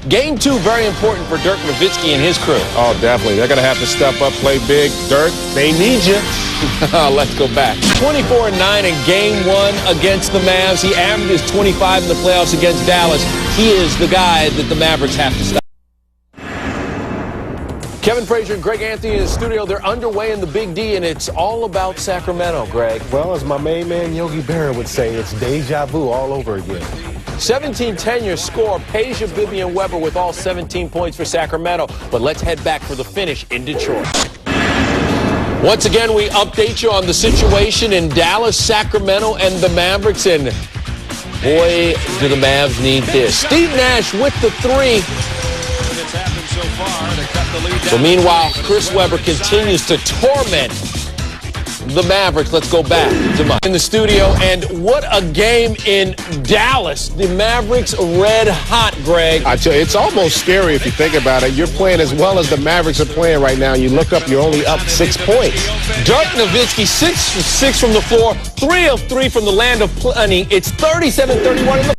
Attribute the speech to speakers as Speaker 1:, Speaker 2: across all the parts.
Speaker 1: Game 2, very important for Dirk Nowitzki and his crew.
Speaker 2: Oh, definitely. They're going to have to step up, play big. Dirk, they need you.
Speaker 1: Let's go back. 24-9 in Game 1 against the Mavs. He averages 25 in the playoffs against Dallas. He is the guy that the Mavericks have to stop. Kevin Frazier and Greg Anthony in the studio. They're underway in the Big D, and it's all about Sacramento, Greg.
Speaker 2: Well, as my main man Yogi Berra would say, it's deja vu all over again.
Speaker 1: 17-10 your score. Peja, Bibby, and Weber with all 17 points for Sacramento. But let's head back for the finish in Detroit. Once again, we update you on the situation in Dallas, Sacramento, and the Mavericks. And boy, do the Mavs need this. Steve Nash with the three. So meanwhile, Chris Webber continues to torment the Mavericks. Let's go back to Mike in the studio. And what a game in Dallas. The Mavericks red hot, Greg.
Speaker 2: I tell you, it's almost scary if you think about it. You're playing as well as the Mavericks are playing right now. You look up, you're only up 6 points.
Speaker 1: Dirk Nowitzki, 6 from the floor, 3 of 3 from the land of plenty. It's 37-31 in the...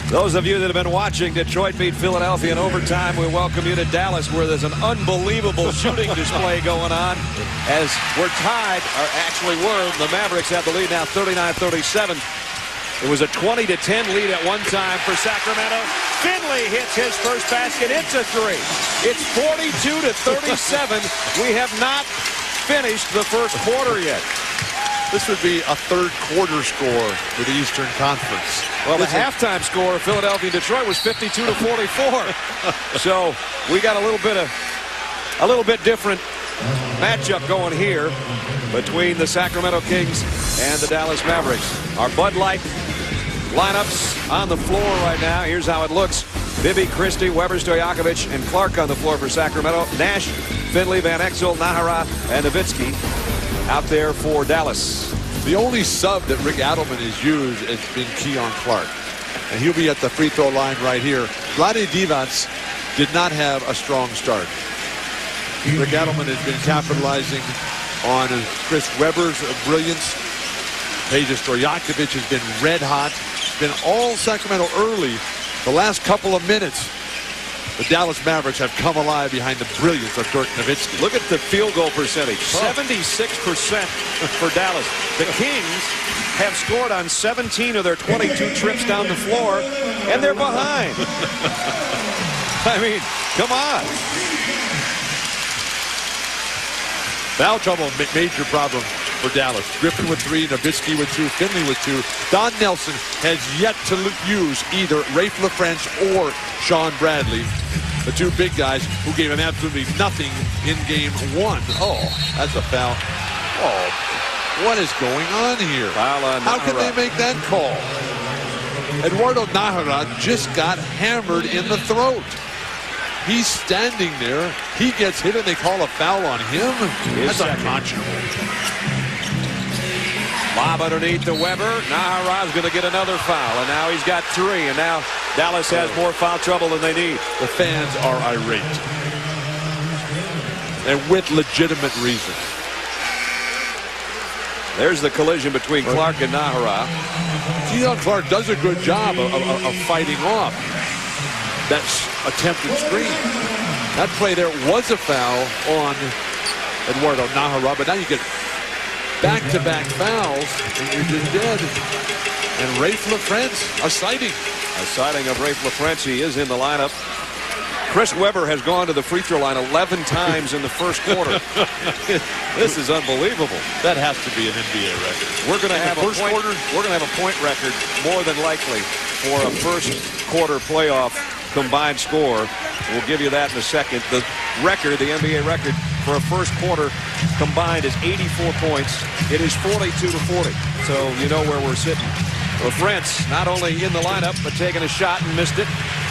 Speaker 3: Those of you that have been watching Detroit beat Philadelphia in overtime, we welcome you to Dallas, where there's an unbelievable shooting display going on. As we're tied, or actually were, the Mavericks have the lead now 39-37. It was a 20-10 lead at one time for Sacramento. Finley hits his first basket. It's a three. It's 42-37. We have not finished the first quarter yet.
Speaker 4: This would be a third quarter score for the Eastern Conference.
Speaker 3: Well, the halftime score of Philadelphia and Detroit was 52-44. So we got a little bit different matchup going here between the Sacramento Kings and the Dallas Mavericks. Our Bud Light lineups on the floor right now. Here's how it looks. Bibby, Christie, Weber, Stojakovic, and Clark on the floor for Sacramento. Nash, Finley, Van Exel, Nahara, and Nowitzki out there for Dallas.
Speaker 4: The only sub that Rick Adelman has used has been Keon Clark. And he'll be at the free throw line right here. Vlade Divac did not have a strong start. Rick Adelman has been capitalizing on Chris Webber's brilliance. Peja Stojakovic has been red hot. It's been all Sacramento early. The last couple of minutes, the Dallas Mavericks have come alive behind the brilliance of Dirk Nowitzki.
Speaker 3: Look at the field goal percentage, 76% for Dallas. The Kings have scored on 17 of their 22 trips down the floor, and they're behind. I mean, come on.
Speaker 4: Foul trouble, major problem for Dallas. Griffin with 3, Nowitzki with 2, Finley with 2. Don Nelson has yet to use either Rafe LaFrentz or Sean Bradley, the two big guys who gave him absolutely nothing in game 1. Oh, that's a foul. Oh, what is going on here?
Speaker 3: Foul on
Speaker 4: How can
Speaker 3: Nahara.
Speaker 4: they make that call? Eduardo Nahara just got hammered in the throat. He's standing there. He gets hit and they call a foul on him. That's unconscionable.
Speaker 3: Lob underneath to Weber. Nahara's going to get another foul, and now he's got 3, and now Dallas has more foul trouble than they need.
Speaker 4: The fans are irate, and with legitimate reason.
Speaker 3: There's the collision between Clark and Nahara.
Speaker 4: Keon Clark does a good job of fighting off that attempted screen. That play there was a foul on Eduardo Nahara, but now you get back-to-back fouls, and you're just dead. And Rafe LaFrentz, a sighting.
Speaker 3: A sighting of Rafe LaFrentz. He is in the lineup. Chris Webber has gone to the free throw line 11 times in the first quarter. This is unbelievable.
Speaker 4: That has to be an NBA record.
Speaker 3: We're going to have a point record more than likely for a first quarter playoff combined score. We'll give you that in a second. The record, the NBA record for a first quarter combined is 84 points. It is 42-40. So you know where we're sitting. LaFrentz not only in the lineup, but taking a shot and missed it.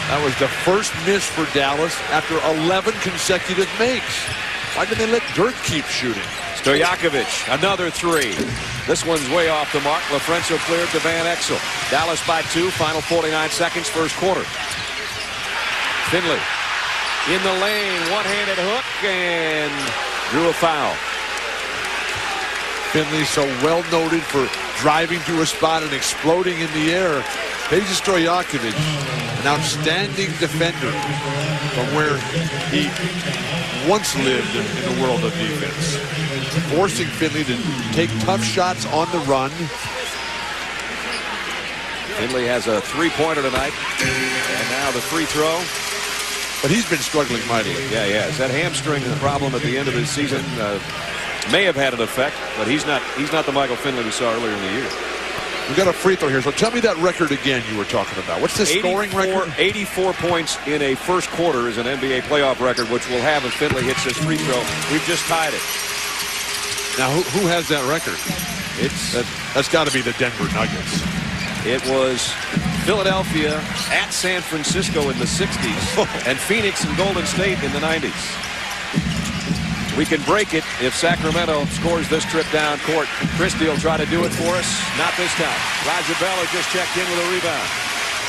Speaker 4: That was the first miss for Dallas after 11 consecutive makes. Why did they let Dirk keep shooting?
Speaker 3: Stojakovic, another 3. This one's way off the mark. LaFrentz will clear it to Van Exel. Dallas by 2, final 49 seconds, first quarter. Finley in the lane, one-handed hook, and drew a foul.
Speaker 4: Finley so well noted for driving to a spot and exploding in the air. Peja Stojakovic, an outstanding defender from where he once lived in the world of defense, forcing Finley to take tough shots on the run.
Speaker 3: Finley has a three-pointer tonight, and now the free throw.
Speaker 4: But he's been struggling mightily.
Speaker 3: Yeah, he has. That hamstring problem at the end of his season may have had an effect, but he's not the Michael Finley we saw earlier in the year.
Speaker 4: We got a free throw here, so tell me that record again you were talking about. What's the scoring record?
Speaker 3: 84 points in a first quarter is an NBA playoff record, which we'll have if Finley hits this free throw. We've just tied it.
Speaker 4: Now, who has that record? That's got to be the Denver Nuggets.
Speaker 3: It was Philadelphia at San Francisco in the 60s and Phoenix and Golden State in the 90s. We can break it if Sacramento scores this trip down court. Christie will try to do it for us. Not this time. Roger Bell has just checked in with a rebound.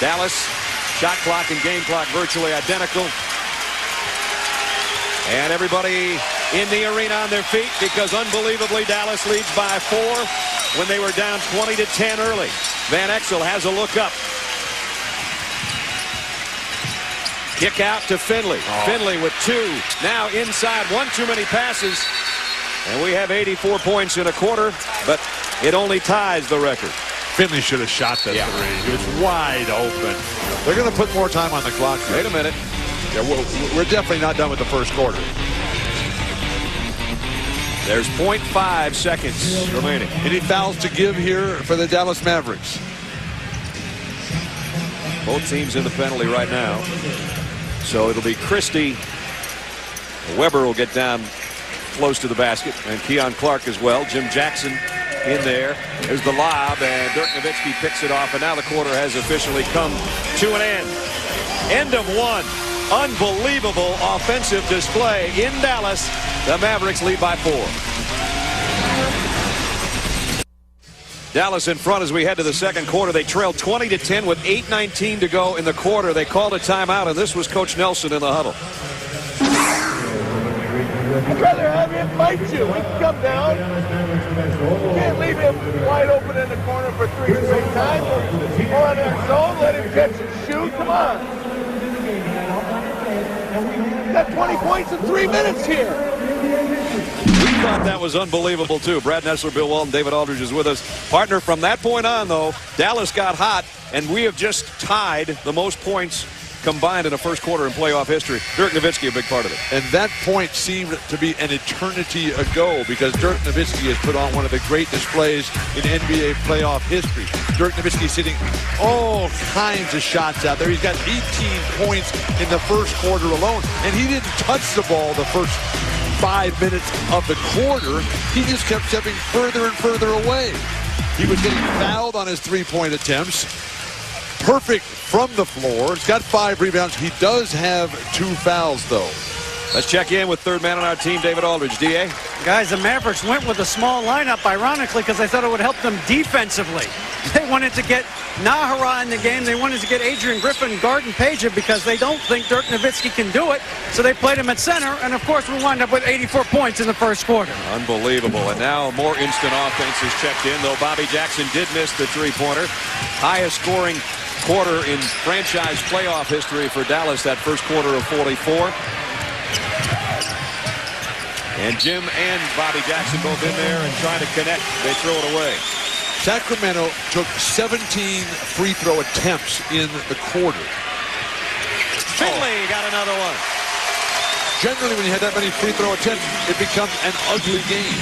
Speaker 3: Dallas, shot clock and game clock virtually identical. And everybody in the arena on their feet because unbelievably Dallas leads by 4 when they were down 20-10 early. Van Exel has a look up. Kick out to Finley. Finley with 2. Now inside. 1 too many passes. And we have 84 points in a quarter, but it only ties the record.
Speaker 4: Finley should have shot that three. It was wide open. They're going to put more time on the clock.
Speaker 3: Wait a minute.
Speaker 4: Yeah, we're definitely not done with the first quarter.
Speaker 3: There's 0.5 seconds remaining.
Speaker 4: Any fouls to give here for the Dallas Mavericks?
Speaker 3: Both teams in the penalty right now. So it'll be Christie. Weber will get down close to the basket, and Keon Clark as well. Jim Jackson in there. There's the lob, and Dirk Nowitzki picks it off, and now the quarter has officially come to an end. End of 1. Unbelievable offensive display in Dallas. The Mavericks lead by 4. Dallas in front as we head to the second quarter. They trailed 20-10 with 8:19 to go in the quarter. They called a timeout, and this was Coach Nelson in the huddle.
Speaker 5: I'd rather have him fight you. He can come down. You can't leave him wide open in the corner for 3 straight times. Or on that zone, let him catch and shoot. Come on. He's got 20 points in 3 minutes here.
Speaker 3: We thought that was unbelievable, too. Brad Nessler, Bill Walton, David Aldridge is with us. Partner, from that point on, though, Dallas got hot, and we have just tied the most points combined in a first quarter in playoff history. Dirk Nowitzki, a big part of it.
Speaker 4: And that point seemed to be an eternity ago because Dirk Nowitzki has put on one of the great displays in NBA playoff history. Dirk Nowitzki hitting all kinds of shots out there. He's got 18 points in the first quarter alone, and he didn't touch the ball the first 5 minutes of the quarter. He just kept stepping further and further away. He was getting fouled on his three-point attempts. Perfect from the floor. He's got 5 rebounds. He does have 2 fouls, though.
Speaker 3: Let's check in with third man on our team, David Aldridge. D.A.?
Speaker 6: Guys, the Mavericks went with a small lineup, ironically, because they thought it would help them defensively. They wanted to get Nahara in the game. They wanted to get Adrian Griffin guarding Peja because they don't think Dirk Nowitzki can do it. So they played him at center, and of course we wound up with 84 points in the first quarter.
Speaker 3: Unbelievable. And now more instant offense is checked in, though Bobby Jackson did miss the three-pointer. Highest scoring quarter in franchise playoff history for Dallas, that first quarter of 44. And Jim and Bobby Jackson both in there and trying to connect. They throw it away.
Speaker 4: Sacramento took 17 free throw attempts in the quarter.
Speaker 3: Finley got another one.
Speaker 4: Generally, when you have that many free throw attempts, it becomes an ugly game.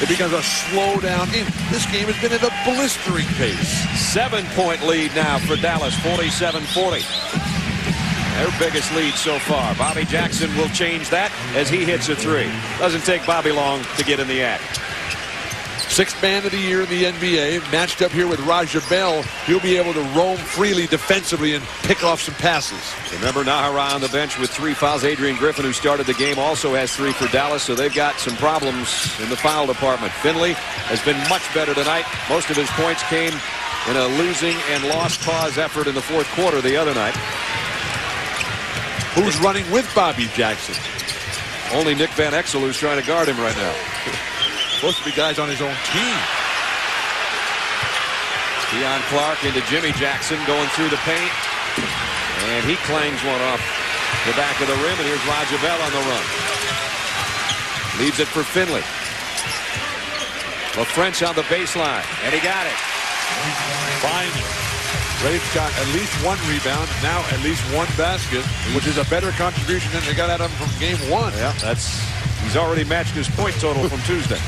Speaker 4: It becomes a slow down game. This game has been at a blistering pace.
Speaker 3: 7-point lead now for Dallas, 47-40. Their biggest lead so far. Bobby Jackson will change that as he hits a 3. Doesn't take Bobby long to get in the act.
Speaker 4: 6th man of the year in the NBA, matched up here with Roger Bell. He'll be able to roam freely defensively and pick off some passes.
Speaker 3: Remember, Nahara on the bench with 3 fouls. Adrian Griffin, who started the game, also has 3 for Dallas, so they've got some problems in the foul department. Finley has been much better tonight. Most of his points came in a losing and lost cause effort in the fourth quarter the other night.
Speaker 4: Who's running with Bobby Jackson?
Speaker 3: Only Nick Van Exel, who's trying to guard him right now.
Speaker 4: Supposed to be guys on his own team.
Speaker 3: Keon Clark into Jimmy Jackson going through the paint. And he clangs one off the back of the rim. And here's Roger Bell on the run. Leaves it for Finley. LaFrench on the baseline. And he got it.
Speaker 4: Finally. Rafe got at least one rebound, now at least one basket, which is a better contribution than they got out of him from game one.
Speaker 3: Yeah, he's already matched his point total from Tuesday.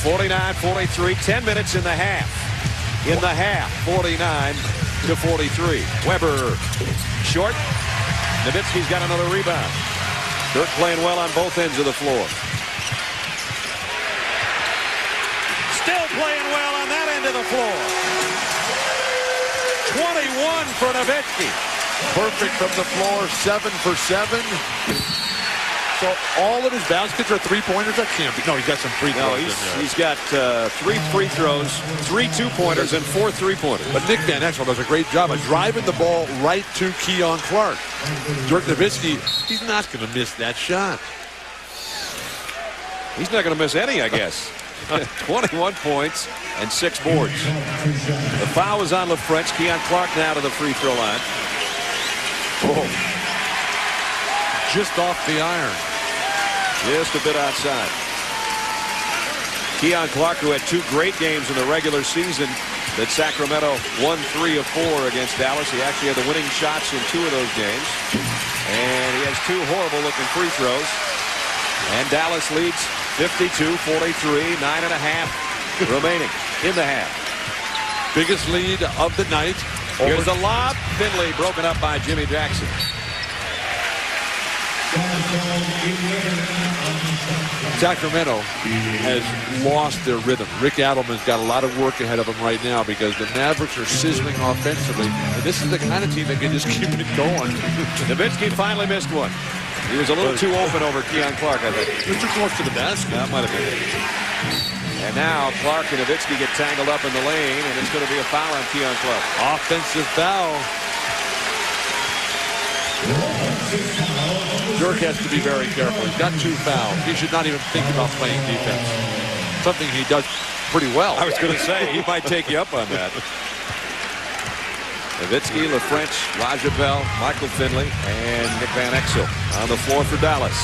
Speaker 3: 49-43, 10 minutes in the half. 49-43. Weber short. Nowitzki's got another rebound. Dirk playing well on both ends of the floor. Still playing well on that end of the floor. 21 for Nowitzki.
Speaker 4: Perfect from the floor, 7 for 7. So all of his baskets are three-pointers? That can't be. No, he's got some free throws in there.
Speaker 3: He's got 3 free throws, 3 two-pointers, and 4 three-pointers.
Speaker 4: But Nick Van Exel does a great job of driving the ball right to Keon Clark. Dirk Nowitzki, he's not going to miss that shot.
Speaker 3: He's not going to miss any, I guess. 21 points and 6 boards. The foul is on LaFrench. Keon Clark now to the free throw line.
Speaker 4: Oh. Just off the iron.
Speaker 3: Just a bit outside. Keon Clark, who had 2 great games in the regular season that Sacramento won 3 of 4 against Dallas. He actually had the winning shots in 2 of those games. And he has 2 horrible-looking free throws. And Dallas leads 52-43, 9.5 remaining in the half.
Speaker 4: Biggest lead of the night.
Speaker 3: Here's the lob. Finley broken up by Jimmy Jackson.
Speaker 4: Sacramento has lost their rhythm. Rick Adelman's got a lot of work ahead of him right now because the Mavericks are sizzling offensively. And this is the kind of team that can just keep it going.
Speaker 3: Nowitzki finally missed one. He was a little too open over Keon Clark, I think.
Speaker 4: He took close to the basket.
Speaker 3: That might have been. And now Clark and Nowitzki get tangled up in the lane, and it's going to be a foul on Keon Clark.
Speaker 4: Offensive foul. Dirk has to be very careful. He's got 2 fouls. He should not even think about playing defense. Something he does pretty well.
Speaker 3: I was going to say, he might take you up on that. Nowitzki, LaFrench, Roger Bell, Michael Finley, and Nick Van Exel on the floor for Dallas.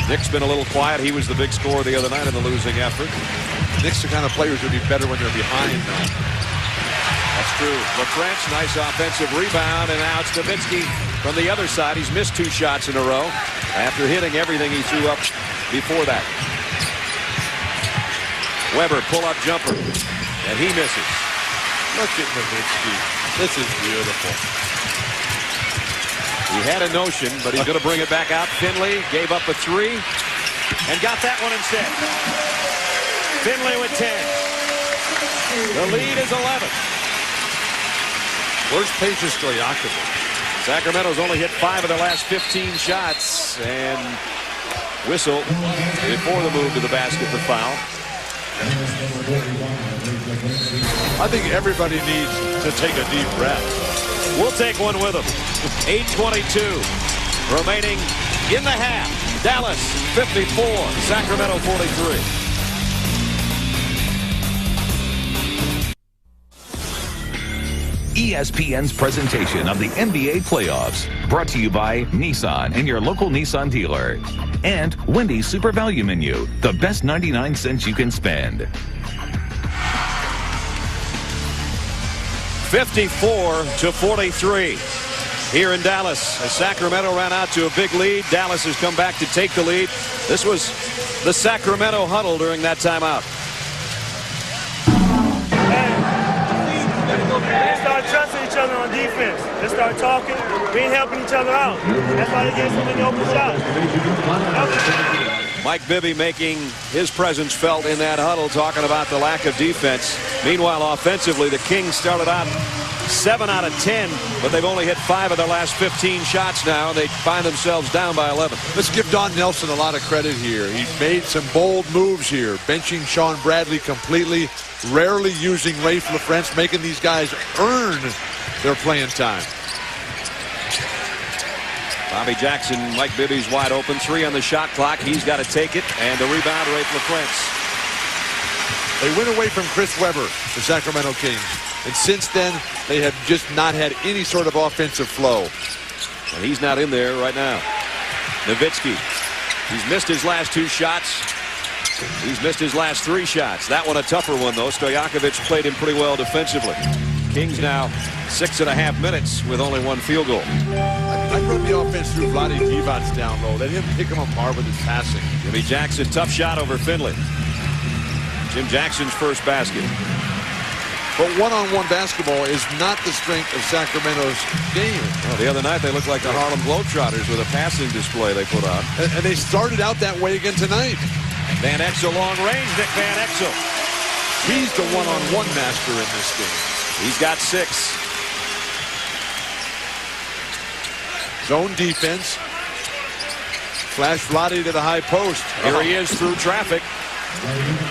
Speaker 3: Nick's been a little quiet. He was the big scorer the other night in the losing effort.
Speaker 4: Nick's the kind of players who would be better when they're behind now.
Speaker 3: That's true. LaFrench, nice offensive rebound, and now it's Nowitzki from the other side. He's missed 2 shots in a row after hitting everything he threw up before that. Weber, pull-up jumper, and he misses.
Speaker 4: Look at Nowitzki. This is beautiful.
Speaker 3: He had a notion, but he's going to bring it back out. Finley gave up a 3 and got that one instead. Finley with 10. The lead is 11.
Speaker 4: Where's Peja Stojakovic?
Speaker 3: Sacramento's only hit 5 of their last 15 shots, and whistle before the move to the basket for foul.
Speaker 4: I think everybody needs to take a deep breath.
Speaker 3: We'll take one with them. 8:22 remaining in the half. Dallas 54, Sacramento 43.
Speaker 7: ESPN's presentation of the NBA playoffs, brought to you by Nissan and your local Nissan dealer. And Wendy's Super Value Menu, the best 99 cents you can spend.
Speaker 3: 54-43 here in Dallas. As Sacramento ran out to a big lead, Dallas has come back to take the lead. This was the Sacramento huddle during that timeout.
Speaker 8: They start trusting each other on defense. They start talking. We ain't helping each other out. That's why they get so many open shots.
Speaker 3: Mike Bibby making his presence felt in that huddle, talking about the lack of defense. Meanwhile, offensively, the Kings started out 7 out of 10, but they've only hit 5 of their last 15 shots now, and they find themselves down by 11.
Speaker 4: Let's give Don Nelson a lot of credit here. He's made some bold moves here, benching Sean Bradley completely, rarely using Rafe LaFrench, making these guys earn their playing time.
Speaker 3: Bobby Jackson, Mike Bibby's wide open. 3 on the shot clock. He's got to take it, and the rebound, Rafe LaFrench.
Speaker 4: They went away from Chris Webber, the Sacramento Kings. And since then, they have just not had any sort of offensive flow.
Speaker 3: And he's not in there right now. Nowitzki. He's missed his last 2 shots. He's missed his last 3 shots. That one a tougher one, though. Stojakovic played him pretty well defensively. Kings now 6.5 minutes with only 1 field goal.
Speaker 4: I'd run the offense through Vlade Divac down low. Let him pick him apart with his passing.
Speaker 3: Jimmy Jackson, tough shot over Finley. Jim Jackson's first basket.
Speaker 4: But one-on-one basketball is not the strength of Sacramento's game.
Speaker 3: Well, the other night they looked like the Harlem Globetrotters with a passing display they put on.
Speaker 4: And they started out that way again tonight.
Speaker 3: Van Exel long range. Nick Van Exel.
Speaker 4: He's the one-on-one master in this game.
Speaker 3: He's got 6.
Speaker 4: Zone defense. Flash Vlade to the high post.
Speaker 3: Here he is through traffic.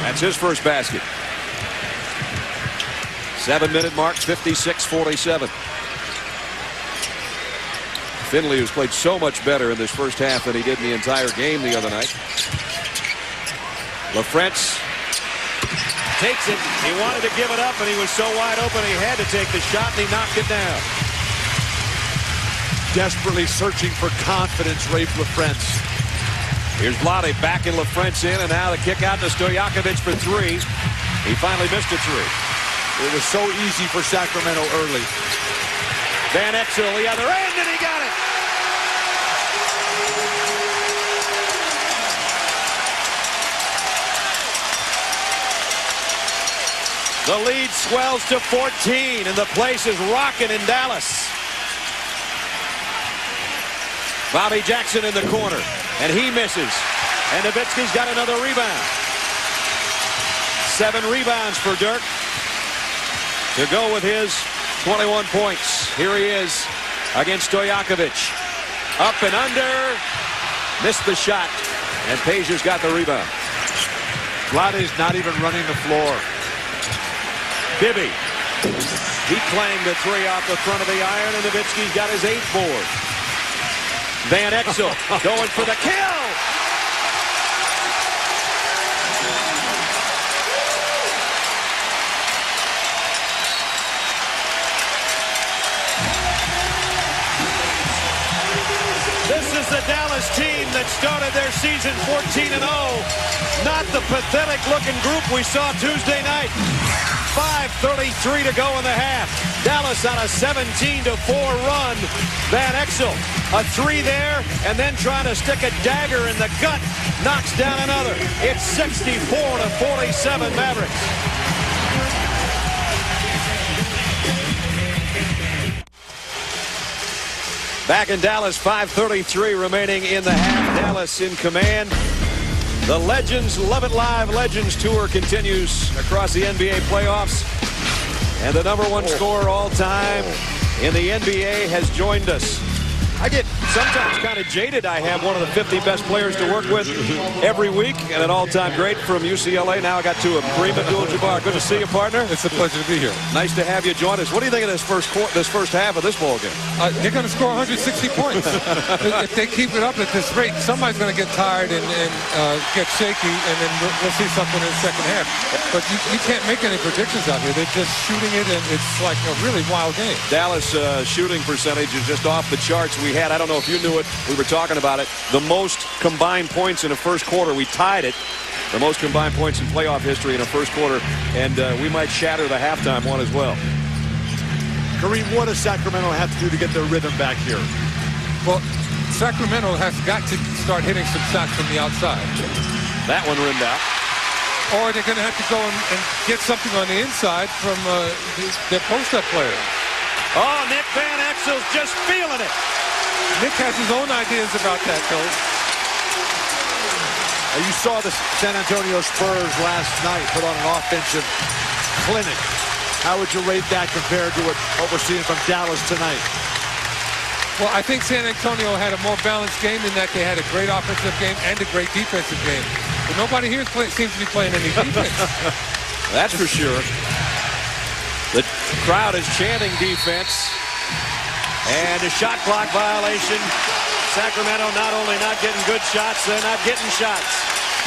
Speaker 3: That's his first basket. 7-minute mark, 56-47. Finley, who's played so much better in this first half than he did in the entire game the other night. LaFrentz takes it. He wanted to give it up, and he was so wide open he had to take the shot, and he knocked it down.
Speaker 4: Desperately searching for confidence, Rafe LaFrentz.
Speaker 3: Here's Vlade backing LaFrentz in, and now the kick out to Stojakovic for 3. He finally missed a 3.
Speaker 4: It was so easy for Sacramento early.
Speaker 3: Van Exel the other end, and he got it. The lead swells to 14, and the place is rocking in Dallas. Bobby Jackson in the corner, and he misses. And Nowitzki's got another rebound. 7 rebounds for Dirk to go with his 21 points. Here he is against Stojakovic. Up and under. Missed the shot. And Pagier's got the rebound.
Speaker 4: Vlade's not even running the floor.
Speaker 3: Bibby. He claimed a 3 off the front of the iron, and Nowitzki's got his 8th board. Van Exel going for the kill. This is the Dallas team that started their season 14-0. Not the pathetic-looking group we saw Tuesday night. 5:33 to go in the half. Dallas on a 17-4 run. Van Exel, a 3 there, and then trying to stick a dagger in the gut. Knocks down another. It's 64-47 Mavericks. Back in Dallas, 5:33 remaining in the half. Dallas in command. The Legends Love It Live Legends Tour continues across the NBA playoffs. And the #1 scorer all time in the NBA has joined us. I get sometimes kind of jaded. I have one of the 50 best players to work with every week, and an all-time great from UCLA. Now I got to Kareem Abdul-Jabbar. Good to see you, partner.
Speaker 9: It's a pleasure to be here.
Speaker 3: Nice to have you join us. What do you think of this first half of this ball game?
Speaker 9: They're going to score 160 points. If they keep it up at this rate, somebody's going to get tired and get shaky, and then we'll see something in the second half. But you can't make any predictions out here. They're just shooting it, and it's like a really wild game.
Speaker 3: Dallas shooting percentage is just off the charts. We had, I don't know if you knew it, we were talking about it, the most combined points in a first quarter. We tied it, the most combined points in playoff history in a first quarter, and we might shatter the halftime one as well.
Speaker 4: Kareem, what does Sacramento have to do to get their rhythm back here?
Speaker 9: Well, Sacramento has got to start hitting some shots from the outside.
Speaker 3: That one rimmed out.
Speaker 9: Or they're going to have to go and get something on the inside from their post-up player.
Speaker 3: Oh, Nick Van Exel's just feeling it.
Speaker 9: Nick has his own ideas about that, though.
Speaker 4: You saw the San Antonio Spurs last night put on an offensive clinic. How would you rate that compared to what we're seeing from Dallas tonight?
Speaker 9: Well, I think San Antonio had a more balanced game in that they had a great offensive game and a great defensive game. But nobody here seems to be playing any defense.
Speaker 3: That's for sure. The crowd is chanting defense. And a shot clock violation. Sacramento not only not getting good shots, they're not getting shots.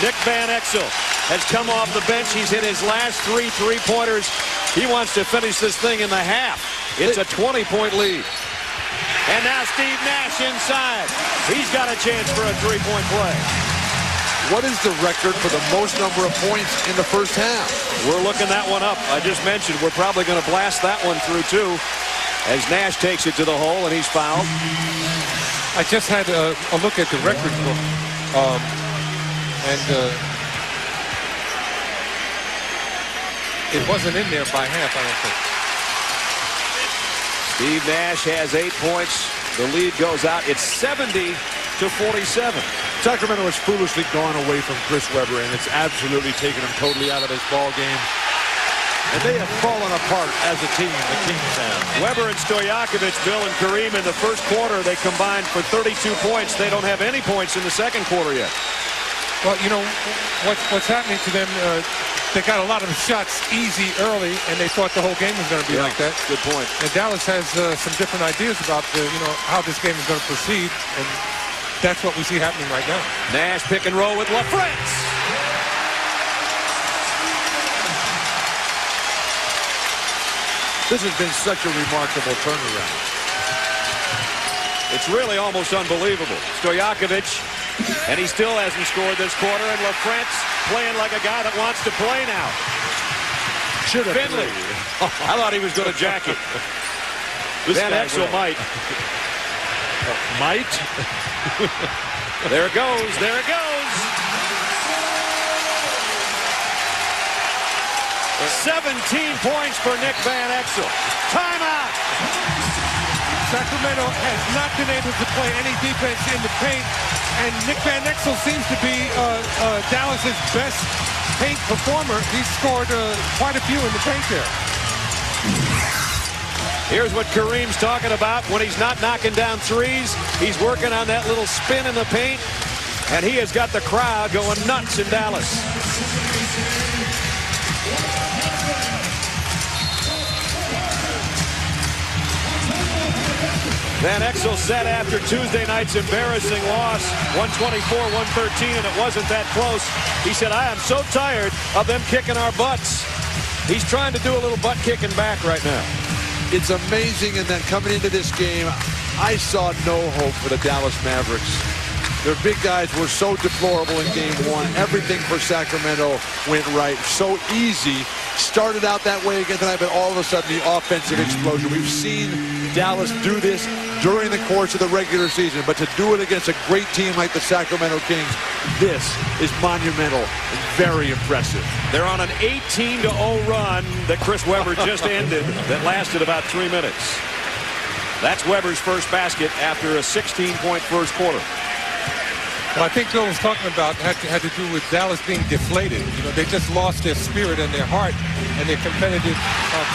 Speaker 3: Nick Van Exel has come off the bench. He's hit his last 3 3-pointers. He wants to finish this thing in the half. It's a 20-point lead. And now Steve Nash inside. He's got a chance for a 3-point play.
Speaker 4: What is the record for the most number of points in the first half?
Speaker 3: We're looking that one up. I just mentioned we're probably going to blast that one through, too, as Nash takes it to the hole, and he's fouled.
Speaker 9: I just had a look at the record book, and it wasn't in there by half, I don't think.
Speaker 3: Steve Nash has 8 points. The lead goes out. It's 70-47.
Speaker 4: Sacramento has foolishly gone away from Chris Webber, and it's absolutely taken him totally out of this ball game. And they have fallen apart as a team, the Kings have.
Speaker 3: Weber and Stojakovic, Bill and Kareem, in the first quarter, they combined for 32 points. They don't have any points in the second quarter yet.
Speaker 9: Well, you know, what's happening to them, they got a lot of shots easy early, and they thought the whole game was going to be like that.
Speaker 3: Good point.
Speaker 9: And Dallas has some different ideas about, how this game is going to proceed, and that's what we see happening right now.
Speaker 3: Nash pick and roll with LaFrance.
Speaker 4: This has been such a remarkable turnaround.
Speaker 3: It's really almost unbelievable. Stojakovic, and he still hasn't scored this quarter, and LaFrance playing like a guy that wants to play now.
Speaker 4: Should have.
Speaker 3: Finley. I thought he was going to jack it. Van Exel might.
Speaker 4: Might?
Speaker 3: There it goes. There it goes. 17 points for Nick Van Exel. Timeout.
Speaker 9: Sacramento has not been able to play any defense in the paint, and Nick Van Exel seems to be Dallas's best paint performer. He's scored quite a few in the paint there.
Speaker 3: Here's what Kareem's talking about when he's not knocking down threes. He's working on that little spin in the paint, and he has got the crowd going nuts in Dallas. Van Exel said after Tuesday night's embarrassing loss, 124-113, and it wasn't that close. He said, I am so tired of them kicking our butts. He's trying to do a little butt kicking back right now.
Speaker 4: It's amazing in that coming into this game, I saw no hope for the Dallas Mavericks. Their big guys were so deplorable in game one. Everything for Sacramento went right. So easy. Started out that way again tonight, but all of a sudden the offensive explosion. We've seen Dallas do this during the course of the regular season, but to do it against a great team like the Sacramento Kings, this is monumental and very impressive.
Speaker 3: They're on an 18-0 run that Chris Webber just ended that lasted about 3 minutes. That's Webber's first basket after a 16-point first quarter.
Speaker 9: What I think Bill was talking about had to do with Dallas being deflated. You know, they just lost their spirit and their heart and their competitive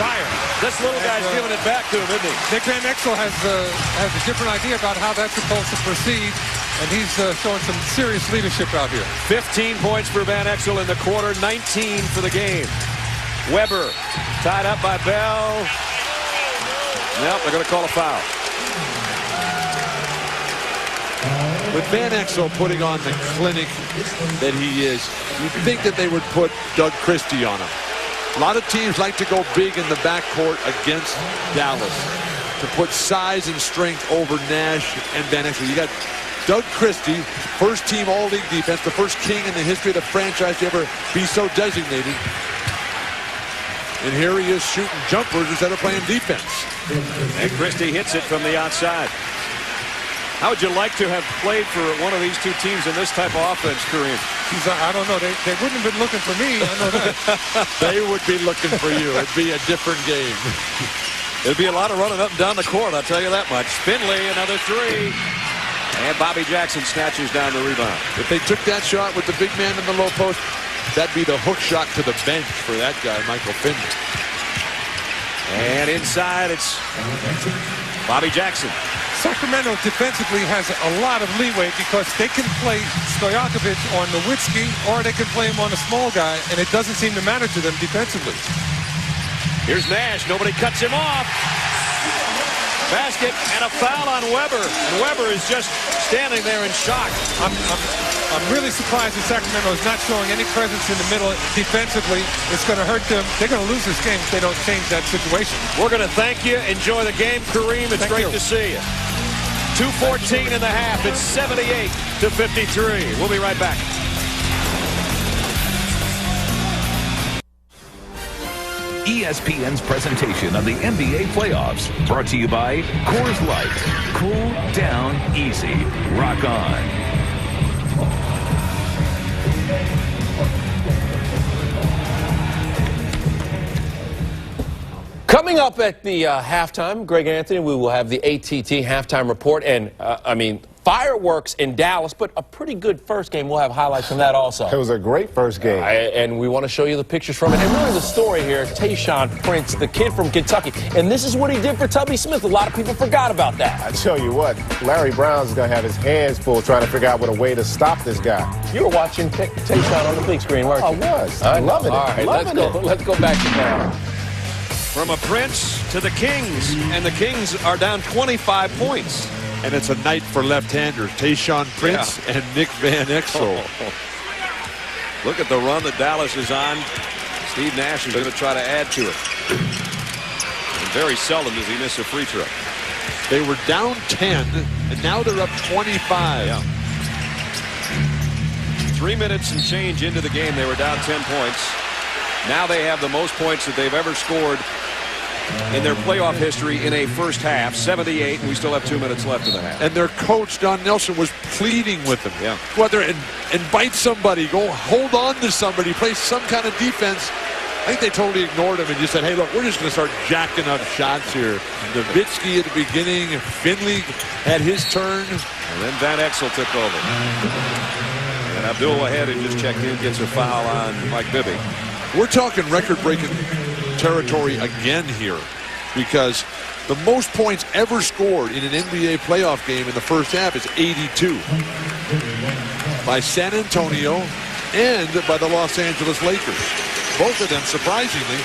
Speaker 9: fire.
Speaker 3: This little guy's giving it back to him, isn't he?
Speaker 9: Nick Van Exel has a different idea about how that's supposed to proceed, and he's showing some serious leadership out here.
Speaker 3: 15 points for Van Exel in the quarter, 19 for the game. Webber tied up by Bell. Nope, they're going to call a foul.
Speaker 4: With Van Exel putting on the clinic that he is, you'd think that they would put Doug Christie on him. A lot of teams like to go big in the backcourt against Dallas to put size and strength over Nash and Van Exel. You got Doug Christie, first team all-league defense, the first king in the history of the franchise to ever be so designated. And here he is shooting jumpers instead of playing defense.
Speaker 3: And Christie hits it from the outside. How would you like to have played for one of these two teams in this type of offense, Kareem?
Speaker 9: I don't know. They wouldn't have been looking for me. I know that.
Speaker 4: They would be looking for you. It'd be a different game.
Speaker 3: It'd be a lot of running up and down the court, I'll tell you that much. Finley, another three. And Bobby Jackson snatches down the rebound.
Speaker 4: If they took that shot with the big man in the low post, that'd be the hook shot to the bench for that guy, Michael Finley.
Speaker 3: And inside, it's Bobby Jackson.
Speaker 9: Sacramento defensively has a lot of leeway because they can play Stojakovic on Nowitzki or they can play him on a small guy, and it doesn't seem to matter to them defensively.
Speaker 3: Here's Nash. Nobody cuts him off. basket and a foul on Weber. And Weber is just standing there in shock.
Speaker 9: I'm really surprised that Sacramento is not showing any presence in the middle defensively. It's going to hurt them. They're going to lose this game if they don't change that situation.
Speaker 3: We're going to thank you. Enjoy the game, Kareem. It's great to see you. 2:14 in the half. It's 78-53. We'll be right back.
Speaker 7: ESPN's presentation of the NBA playoffs, brought to you by Coors Light. Cool down easy. Rock on.
Speaker 1: Coming up at the halftime, Greg Anthony, we will have the ATT halftime report. And, fireworks in Dallas, but a pretty good first game. We'll have highlights from that also.
Speaker 2: It was a great first game.
Speaker 1: And we want to show you the pictures from it. And really the story here, Tayshaun Prince, the kid from Kentucky. And this is what he did for Tubby Smith. A lot of people forgot about that.
Speaker 2: I tell you what, Larry Brown's going to have his hands full trying to figure out what a way to stop this guy.
Speaker 1: You were watching Tayshaun on the big screen, weren't you?
Speaker 2: I was. I loving it.
Speaker 1: All right, let's go back to now.
Speaker 3: From a Prince to the Kings. And the Kings are down 25 points.
Speaker 4: And it's a night for left-handers, Tayshaun Prince and Nick Van Exel.
Speaker 3: Look at the run that Dallas is on. Steve Nash is going to try to add to it. And very seldom does he miss a free throw.
Speaker 4: They were down 10, and now they're up 25.
Speaker 3: Yeah. 3 minutes and change into the game, they were down 10 points. Now they have the most points that they've ever scored in their playoff history in a first half, 78, and we still have 2 minutes left in the half.
Speaker 4: And their coach, Don Nelson, was pleading with them.
Speaker 3: Yeah.
Speaker 4: Go out there and bite somebody. Go hold on to somebody. Play some kind of defense. I think they totally ignored him and just said, hey, look, we're just going to start jacking up shots here. Nowitzki at the beginning. Finley had his turn.
Speaker 3: And then Van Exel took over. And Abdul Wahed, who just checked in, gets a foul on Mike Bibby.
Speaker 4: We're talking record-breaking territory again here, because the most points ever scored in an NBA playoff game in the first half is 82 by San Antonio and by the Los Angeles Lakers. Both of them, surprisingly,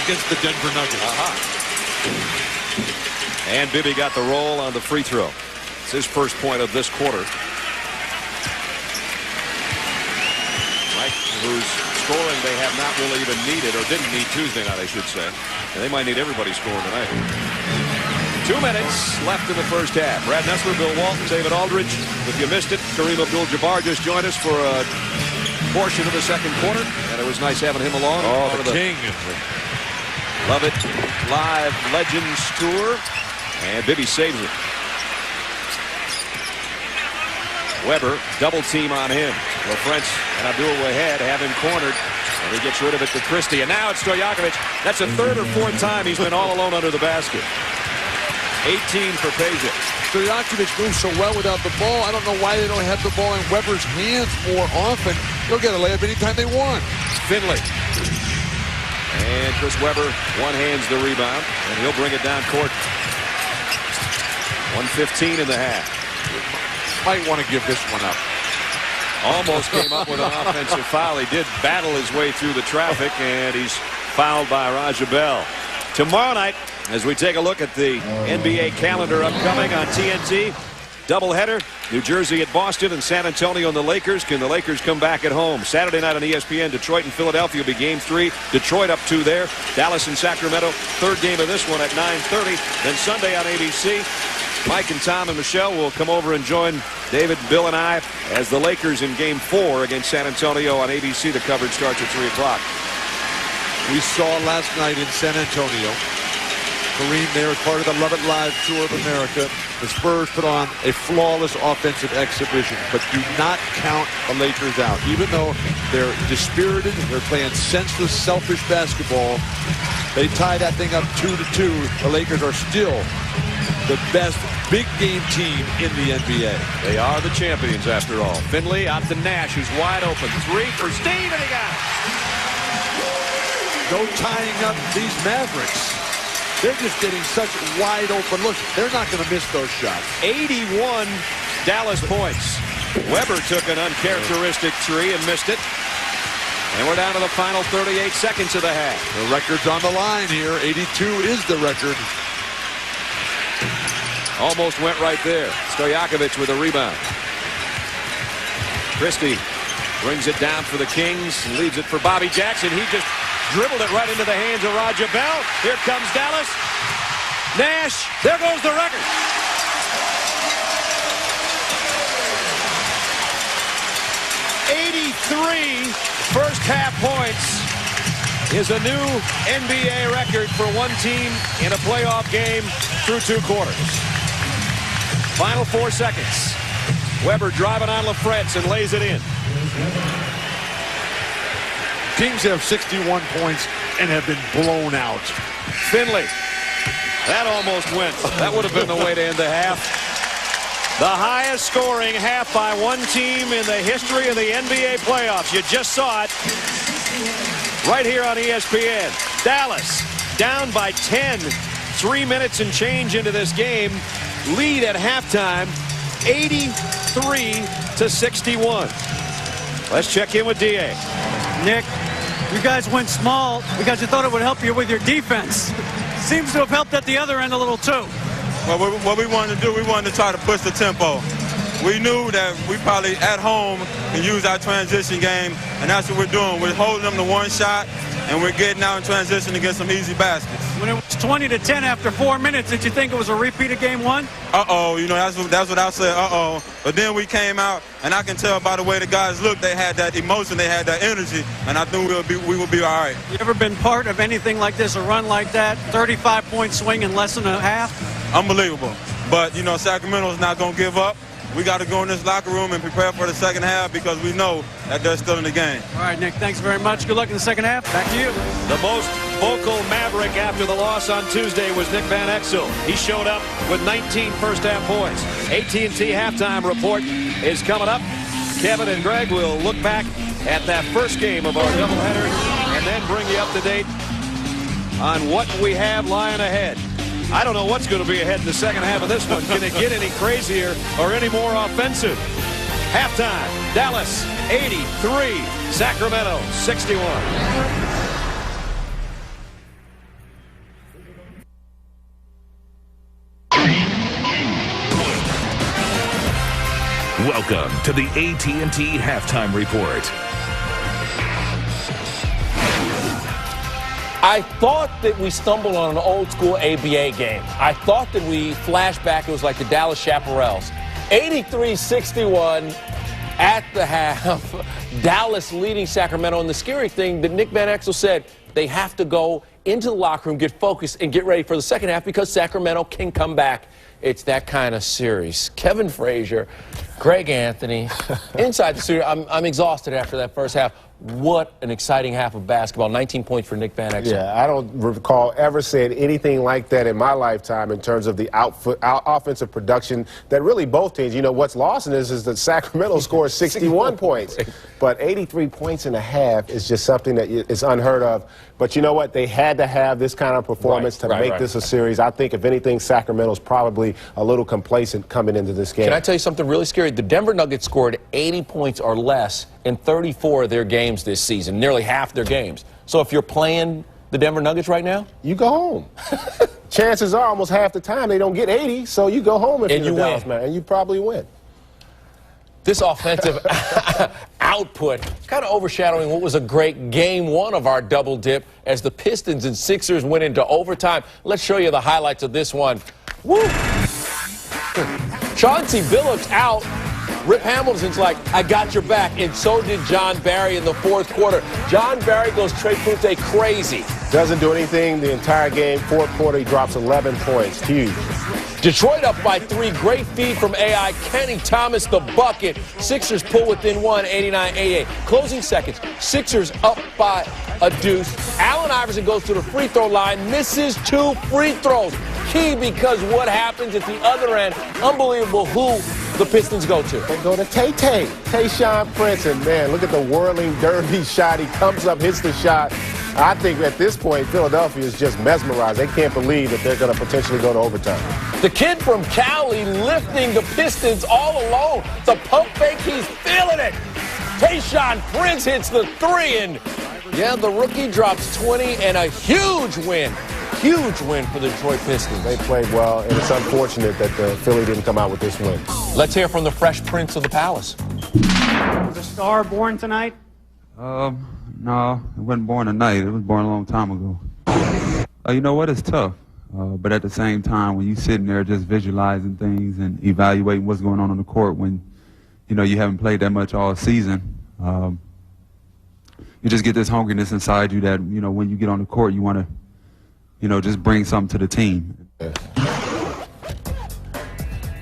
Speaker 4: against the Denver Nuggets.
Speaker 3: And Bibby got the roll on the free throw. It's his first point of this quarter. Mike, who's scoring they have not really even needed, or didn't need Tuesday night, I should say. And they might need everybody scoring tonight. 2 minutes left in the first half. Brad Nessler, Bill Walton, David Aldridge. If you missed it, Kareem Abdul-Jabbar just joined us for a portion of the second quarter, and it was nice having him along.
Speaker 4: Oh, the king.
Speaker 3: Love It Live Legends Tour. And Bibby saves it. Weber, double team on him. LaFrance and Abdul Wahed have him cornered. And he gets rid of it to Christie. And now it's Stojakovic. That's the third or fourth time he's been all alone under the basket. 18 for Peja.
Speaker 4: Stojakovic moves so well without the ball. I don't know why they don't have the ball in Weber's hands more often. They'll get a layup anytime they want.
Speaker 3: Finley. And Chris Webber one-hands the rebound. And he'll bring it down court. 1:15 in the half.
Speaker 4: Might want to give this one up.
Speaker 3: Almost came up with an offensive foul. He did battle his way through the traffic, and he's fouled by Raja Bell. Tomorrow night, as we take a look at the NBA calendar upcoming on TNT, doubleheader, New Jersey at Boston and San Antonio and the Lakers. Can the Lakers come back at home? Saturday night on ESPN, Detroit and Philadelphia will be game 3. Detroit up 2 there. Dallas and Sacramento, third game of this one at 9:30. Then Sunday on ABC, Mike and Tom and Michelle will come over and join David, Bill, and I as the Lakers in Game 4 against San Antonio on ABC. The coverage starts at 3 o'clock.
Speaker 4: We saw last night in San Antonio, Kareem there as part of the Love It Live Tour of America. The Spurs put on a flawless offensive exhibition, but do not count the Lakers out. Even though they're dispirited, they're playing senseless, selfish basketball, they tie that thing up 2-2. The Lakers are still the best big game team in the NBA.
Speaker 3: They are the champions after all. Finley out to Nash, who's wide open. 3 for Steve, and he got it.
Speaker 4: No tying up these Mavericks. They're just getting such wide open looks. They're not going to miss those shots.
Speaker 3: 81 Dallas points. Weber took an uncharacteristic 3 and missed it. And we're down to the final 38 seconds of the half.
Speaker 4: The record's on the line here. 82 is the record.
Speaker 3: Almost went right there. Stojakovic with a rebound. Christie brings it down for the Kings and leaves it for Bobby Jackson. He just dribbled it right into the hands of Roger Bell. Here comes Dallas. Nash. There goes the record. 83 first half points is a new NBA record for one team in a playoff game through 2 quarters. Final 4 seconds. Weber driving on LaFrentz and lays it in.
Speaker 4: Kings have 61 points and have been blown out.
Speaker 3: Finley. That almost went. That would have been the way to end the half. The highest scoring half by one team in the history of the NBA playoffs. You just saw it right here on ESPN. Dallas down by 10. 3 minutes and change into this game. Lead at halftime, 83-61. Let's check in with D.A.
Speaker 6: Nick, you guys went small because you thought it would help you with your defense. Seems to have helped at the other end a little too.
Speaker 10: Well, what we wanted to do, we wanted to try to push the tempo. We knew that we probably at home can use our transition game, and that's what we're doing. We're holding them to one shot, and we're getting out in transition to get some easy baskets.
Speaker 6: When it was 20-10 after 4 minutes, did you think it was a repeat of game one?
Speaker 10: Uh-oh, you know, that's what I said, uh-oh. But then we came out, and I can tell by the way the guys looked, they had that emotion, they had that energy, and I knew we would be all right.
Speaker 6: You ever been part of anything like this, a run like that, 35-point swing in less than a half?
Speaker 10: Unbelievable. But, you know, Sacramento's not going to give up. We got to go in this locker room and prepare for the second half because we know that they're still in the game.
Speaker 6: All right, Nick, thanks very much. Good luck in the second half. Back to you.
Speaker 3: The most vocal Maverick after the loss on Tuesday was Nick Van Exel. He showed up with 19 first-half points. AT&T halftime report is coming up. Kevin and Greg will look back at that first game of our doubleheader and then bring you up to date on what we have lying ahead. I don't know what's going to be ahead in the second half of this one. Can it get any crazier or any more offensive? Halftime, Dallas 83, Sacramento 61.
Speaker 7: Welcome to the AT&T Halftime Report.
Speaker 1: I thought that we stumbled on an old-school ABA game. I thought that we flashed back. It was like the Dallas Chaparrals. 83-61 at the half. Dallas leading Sacramento. And the scary thing that Nick Van Exel said, they have to go into the locker room, get focused, and get ready for the second half because Sacramento can come back. It's that kind of series. Kevin Frazier, Greg Anthony, inside the studio. I'm exhausted after that first half. What an exciting half of basketball. 19 points for Nick Van Exel.
Speaker 2: Yeah, I don't recall ever saying anything like that in my lifetime in terms of the offensive production that really both teams, you know, what's lost in this is that Sacramento scores 61 points. But 83 points in a half is just something that is unheard of. But you know what? They had to have this kind of performance to make this a series. I think, if anything, Sacramento's probably a little complacent coming into this game.
Speaker 1: Can I tell you something really scary? The Denver Nuggets scored 80 points or less in 34 of their games this season, nearly half their games. So if you're playing the Denver Nuggets right now,
Speaker 2: you go home. Chances are almost half the time they don't get 80, so you go home if you're the Dallas man, and you probably win.
Speaker 1: This offensive output kind of overshadowing what was a great game one of our double dip as the Pistons and Sixers went into overtime. Let's show you the highlights of this one. Woo! Chauncey Billups out. Rip Hamilton's like, I got your back, and so did John Barry in the fourth quarter. John Barry goes Trey Ponte crazy.
Speaker 2: Doesn't do anything the entire game. Fourth quarter, he drops 11 points. Huge.
Speaker 1: Detroit up by 3. Great feed from AI. Kenny Thomas, the bucket. Sixers pull within 1, 89-88. Closing seconds. Sixers up by a deuce. Allen Iverson goes to the free throw line, misses 2 free throws. Key because what happens at the other end, unbelievable who the Pistons go to.
Speaker 2: They go to Tayshaun Prince, and man, look at the whirling derby shot. He comes up, hits the shot. I think at this point, Philadelphia is just mesmerized. They can't believe that they're going to potentially go to overtime.
Speaker 1: The kid from Cali lifting the Pistons all alone. The pump fake, he's feeling it. Tayshaun Prince hits the 3, and yeah, the rookie drops 20 and a huge win. huge win for the Detroit Pistons.
Speaker 2: They played well, and it's unfortunate that the Philly didn't come out with this win.
Speaker 1: Let's hear from the Fresh Prince of the Palace.
Speaker 6: Was a star born tonight?
Speaker 11: No, it wasn't born tonight. It was born a long time ago. You know what? It's tough. But at the same time, when you're sitting there just visualizing things and evaluating what's going on the court when, you know, you haven't played that much all season, you just get this hungriness inside you that, you know, when you get on the court, you want to, you know, just bring something to the team.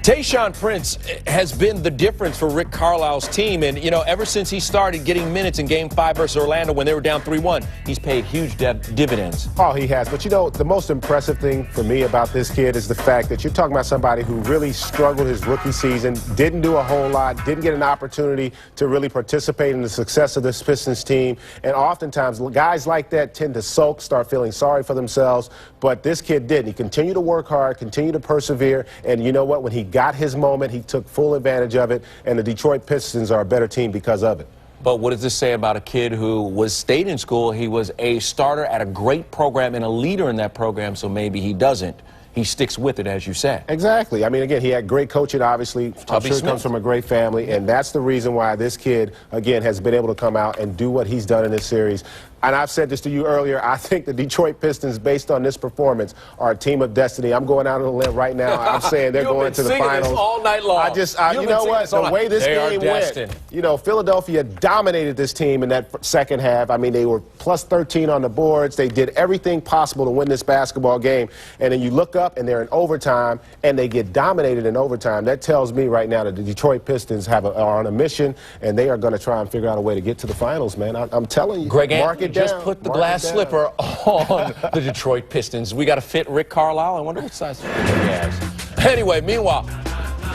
Speaker 1: Tayshaun Prince has been the difference for Rick Carlisle's team. And, you know, ever since he started getting minutes in Game 5 versus Orlando when they were down 3-1, he's paid huge dividends.
Speaker 2: Oh, he has. But, you know, the most impressive thing for me about this kid is the fact that you're talking about somebody who really struggled his rookie season, didn't do a whole lot, didn't get an opportunity to really participate in the success of this Pistons team. And oftentimes, guys like that tend to sulk, start feeling sorry for themselves. But this kid didn't. He continued to work hard, continued to persevere. And you know what? When he got his moment, he took full advantage of it, and the Detroit Pistons are a better team because of it.
Speaker 1: But what does this say about a kid who stayed in school? He was a starter at a great program and a leader in that program, so maybe he doesn't. He sticks with it, as you said.
Speaker 2: Exactly. I mean, again, he had great coaching, obviously. I'm sure he comes from a great family, and that's the reason why this kid, again, has been able to come out and do what he's done in this series. And I've said this to you earlier, I think the Detroit Pistons, based on this performance, are a team of destiny. I'm going out on a limb right now. I'm saying they're going to the finals.
Speaker 1: This all night long.
Speaker 2: You know what? The way this game went, you know, Philadelphia dominated this team in that second half. I mean, they were plus 13 on the boards. They did everything possible to win this basketball game. And then you look up, and they're in overtime, and they get dominated in overtime. That tells me right now that the Detroit Pistons are on a mission, and they are going to try and figure out a way to get to the finals, man. I'm telling you.
Speaker 1: Greg Anthony just put the glass slipper on the Detroit Pistons. We got to fit Rick Carlisle. I wonder what size he has. Anyway, meanwhile,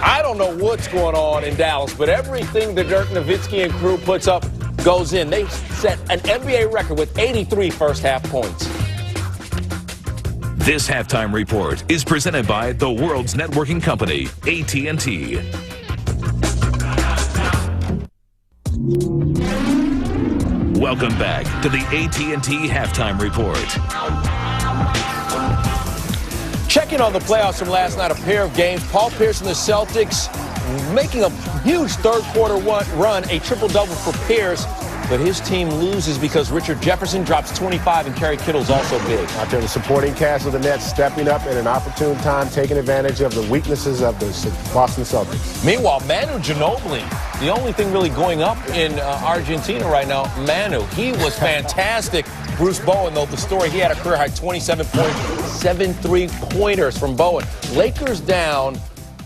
Speaker 1: I don't know what's going on in Dallas, but everything that Dirk Nowitzki and crew puts up goes in. They set an NBA record with 83 first-half points.
Speaker 7: This halftime report is presented by the world's networking company, AT&T. Welcome back to the AT&T halftime report.
Speaker 1: Checking on the playoffs from last night, a pair of games. Paul Pierce and the Celtics making a huge third-quarter run, a triple-double for Pierce. But his team loses because Richard Jefferson drops 25 and Kerry Kittle's also big.
Speaker 2: Out there, the supporting cast of the Nets stepping up at an opportune time, taking advantage of the weaknesses of the Boston Celtics.
Speaker 1: Meanwhile, Manu Ginobili, the only thing really going up in Argentina right now, Manu, he was fantastic. Bruce Bowen, though, the story, he had a career-high 27 points, 7 3-pointers from Bowen. Lakers down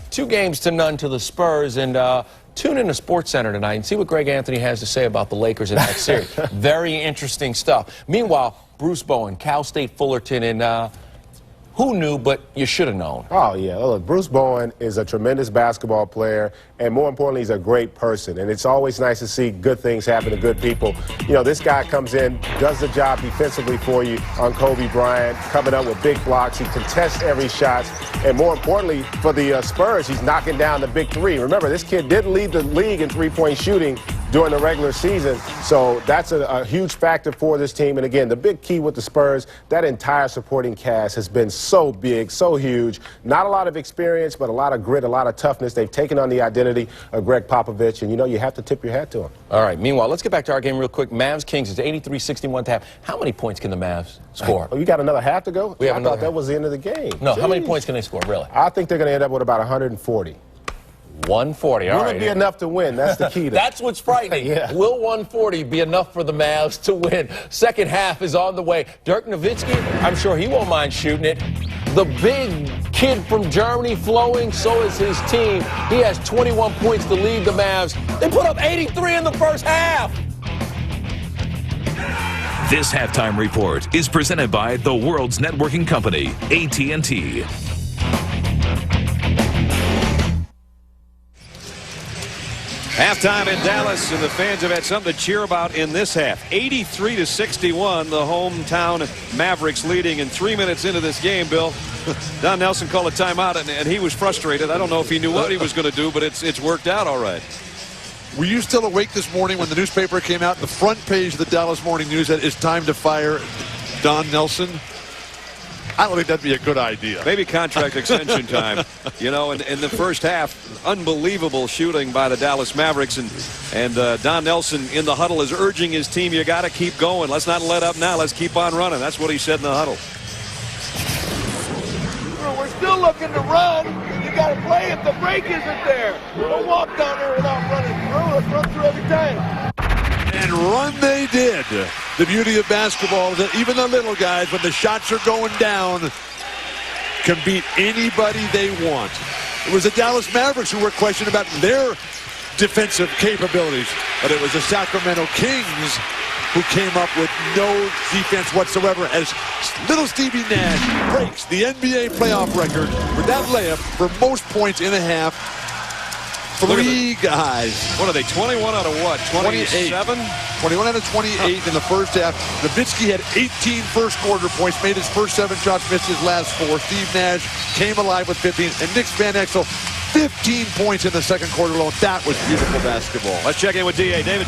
Speaker 1: 2-0 to the Spurs, and tune in to SportsCenter tonight and see what Greg Anthony has to say about the Lakers in that series. Very interesting stuff. Meanwhile, Bruce Bowen, Cal State Fullerton, and who knew, but you should have known.
Speaker 2: Oh, yeah. Look, Bruce Bowen is a tremendous basketball player, and more importantly, he's a great person. And it's always nice to see good things happen to good people. You know, this guy comes in, does the job defensively for you on Kobe Bryant, coming up with big blocks. He contests every shot. And more importantly, for the Spurs, he's knocking down the big three. Remember, this kid didn't lead the league in three-point shooting during the regular season. So that's a huge factor for this team. And again, the big key with the Spurs, that entire supporting cast has been so big, so huge. Not a lot of experience, but a lot of grit, a lot of toughness. They've taken on the identity of Greg Popovich, and you know you have to tip your hat to him.
Speaker 1: All right, meanwhile, let's get back to our game real quick. Mavs-Kings is 83-61 to half. How many points can the Mavs score?
Speaker 2: Oh, you got another half to go?
Speaker 1: I
Speaker 2: thought that was the end of the game.
Speaker 1: No,
Speaker 2: Jeez.
Speaker 1: How many points can they score, really?
Speaker 2: I think they're going to end up with about 140.
Speaker 1: 140, all right.
Speaker 2: Will it be enough to win? That's the key.
Speaker 1: That's what's frightening.
Speaker 2: Yeah.
Speaker 1: Will 140 be enough for the Mavs to win? Second half is on the way. Dirk Nowitzki, I'm sure he won't mind shooting it. The big kid from Germany flowing, so is his team. He has 21 points to lead the Mavs. They put up 83 in the first half.
Speaker 7: This halftime report is presented by the world's networking company, AT&T.
Speaker 3: Halftime in Dallas, and the fans have had something to cheer about in this half. 83-61, the hometown Mavericks leading, and 3 minutes into this game, Bill, Don Nelson called a timeout, and he was frustrated. I don't know if he knew what he was going to do, but it's worked out all right.
Speaker 4: Were you still awake this morning when the newspaper came out? The front page of the Dallas Morning News said it's time to fire Don Nelson. I don't think that'd be a good idea.
Speaker 3: Maybe contract extension time. You know, in the first half, unbelievable shooting by the Dallas Mavericks. And Don Nelson in the huddle is urging his team, you got to keep going. Let's not let up now. Let's keep on running. That's what he said in the huddle.
Speaker 5: We're still looking to run. You got to play if the break isn't there. Don't walk down there without running through. Let's run through every time.
Speaker 4: And run they did. The beauty of basketball is that even the little guys, when the shots are going down, can beat anybody they want. It was the Dallas Mavericks who were questioned about their defensive capabilities, but it was the Sacramento Kings who came up with no defense whatsoever as little Stevie Nash breaks the NBA playoff record with that layup for most points in a half. Three guys.
Speaker 3: What are they, 21 out of what? 27?
Speaker 4: 21 out of 28 in the first half. Nowitzki had 18 first quarter points, made his first 7 shots, missed his last 4. Steve Nash came alive with 15. And Nick Van Exel, 15 points in the second quarter alone. That was beautiful basketball.
Speaker 3: Let's check in with D.A. David.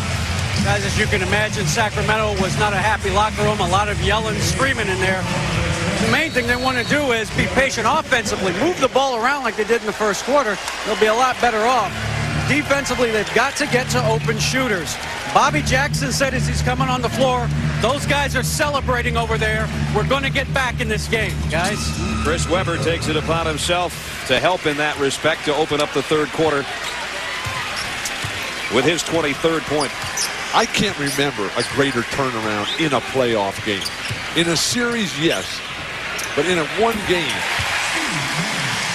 Speaker 6: Guys, as you can imagine, Sacramento was not a happy locker room. A lot of yelling, screaming in there. The main thing they want to do is be patient offensively. Move the ball around like they did in the first quarter. They'll be a lot better off. Defensively, they've got to get to open shooters. Bobby Jackson said as he's coming on the floor, those guys are celebrating over there. We're going to get back in this game, guys.
Speaker 3: Chris Webber takes it upon himself to help in that respect to open up the third quarter with his 23rd point.
Speaker 4: I can't remember a greater turnaround in a playoff game. In a series, yes, but in a one game.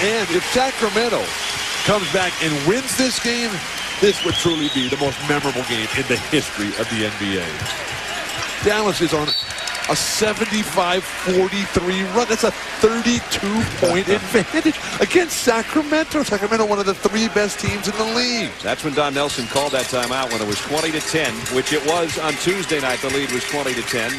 Speaker 4: And if Sacramento comes back and wins this game, this would truly be the most memorable game in the history of the NBA. Dallas is on a 75-43 run. That's a 32-point advantage against Sacramento. Sacramento, one of the 3 best teams in the league.
Speaker 3: That's when Don Nelson called that timeout when it was 20-10, which it was on Tuesday night. The lead was 20-10.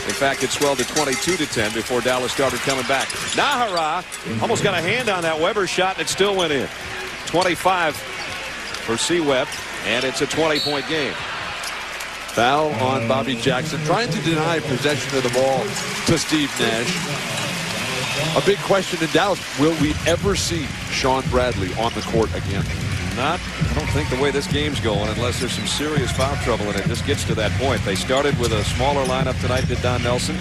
Speaker 3: In fact, it swelled to 22-10 before Dallas started coming back. Nahara almost got a hand on that Weber shot, and it still went in. 25 for C-Web, and it's a 20-point game.
Speaker 4: Foul on Bobby Jackson, trying to deny possession of the ball to Steve Nash. A big question in Dallas, will we ever see Sean Bradley on the court again?
Speaker 3: I don't think the way this game's going, unless there's some serious foul trouble and it just gets to that point. They started with a smaller lineup tonight, did Don Nelson.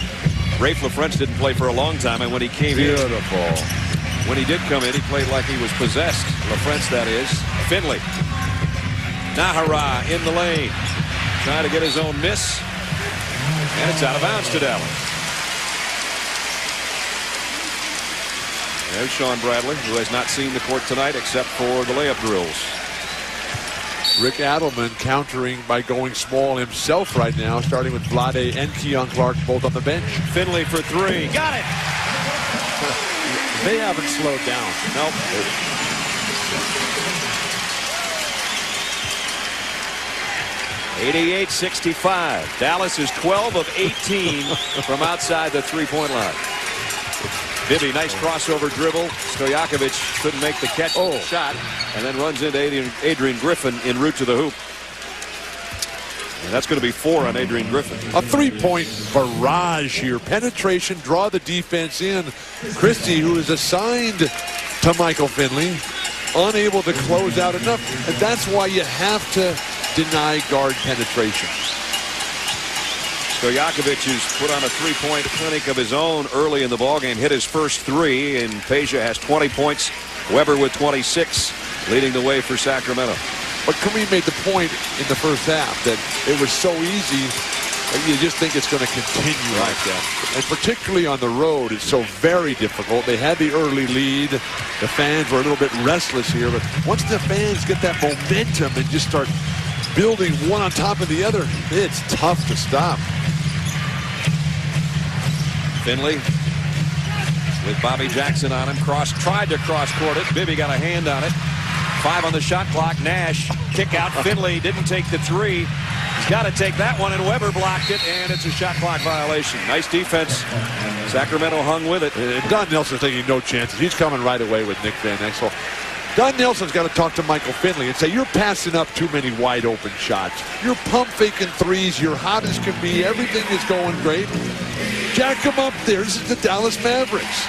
Speaker 3: Rafe LaFrentz didn't play for a long time, and when he came in, when he did come in, he played like he was possessed. LaFrentz, that is. Finley. Nahara in the lane. Trying to get his own miss. And it's out of bounds to Dallas. There's Sean Bradley, who has not seen the court tonight except for the layup drills.
Speaker 4: Rick Adelman countering by going small himself right now, starting with Vlade and Keon Clark both on the bench.
Speaker 3: Finley for 3. Got it!
Speaker 4: They haven't slowed down.
Speaker 3: Nope. 88-65. Dallas is 12 of 18 from outside the three-point line. Bibby, nice crossover dribble. Stojakovic couldn't make the catch shot, and then runs into Adrian Griffin en route to the hoop. And that's going to be 4 on Adrian Griffin.
Speaker 4: A 3-point barrage here. Penetration, draw the defense in. Christie, who is assigned to Michael Finley, unable to close out enough. And that's why you have to deny guard penetration.
Speaker 3: Stojakovic has put on a 3-point clinic of his own early in the ballgame. Hit his first 3, and Peja has 20 points. Weber with 26, leading the way for Sacramento.
Speaker 4: But Kareem made the point in the first half that it was so easy that you just think it's going to continue like that. And particularly on the road, it's so very difficult. They had the early lead. The fans were a little bit restless here, but once the fans get that momentum and just start building one on top of the other, it's tough to stop.
Speaker 3: Finley with Bobby Jackson on him. Tried to cross-court it. Bibby got a hand on it. 5 on the shot clock. Nash kick out. Finley didn't take the 3. He's got to take that one, and Weber blocked it, and it's a shot clock violation. Nice defense. Sacramento hung with it.
Speaker 4: Don Nelson's taking no chances. He's coming right away with Nick Van Exel. Don Nelson's got to talk to Michael Finley and say, you're passing up too many wide open shots. You're pump faking threes. You're hot as can be. Everything is going great. jack him up there. This is the Dallas Mavericks.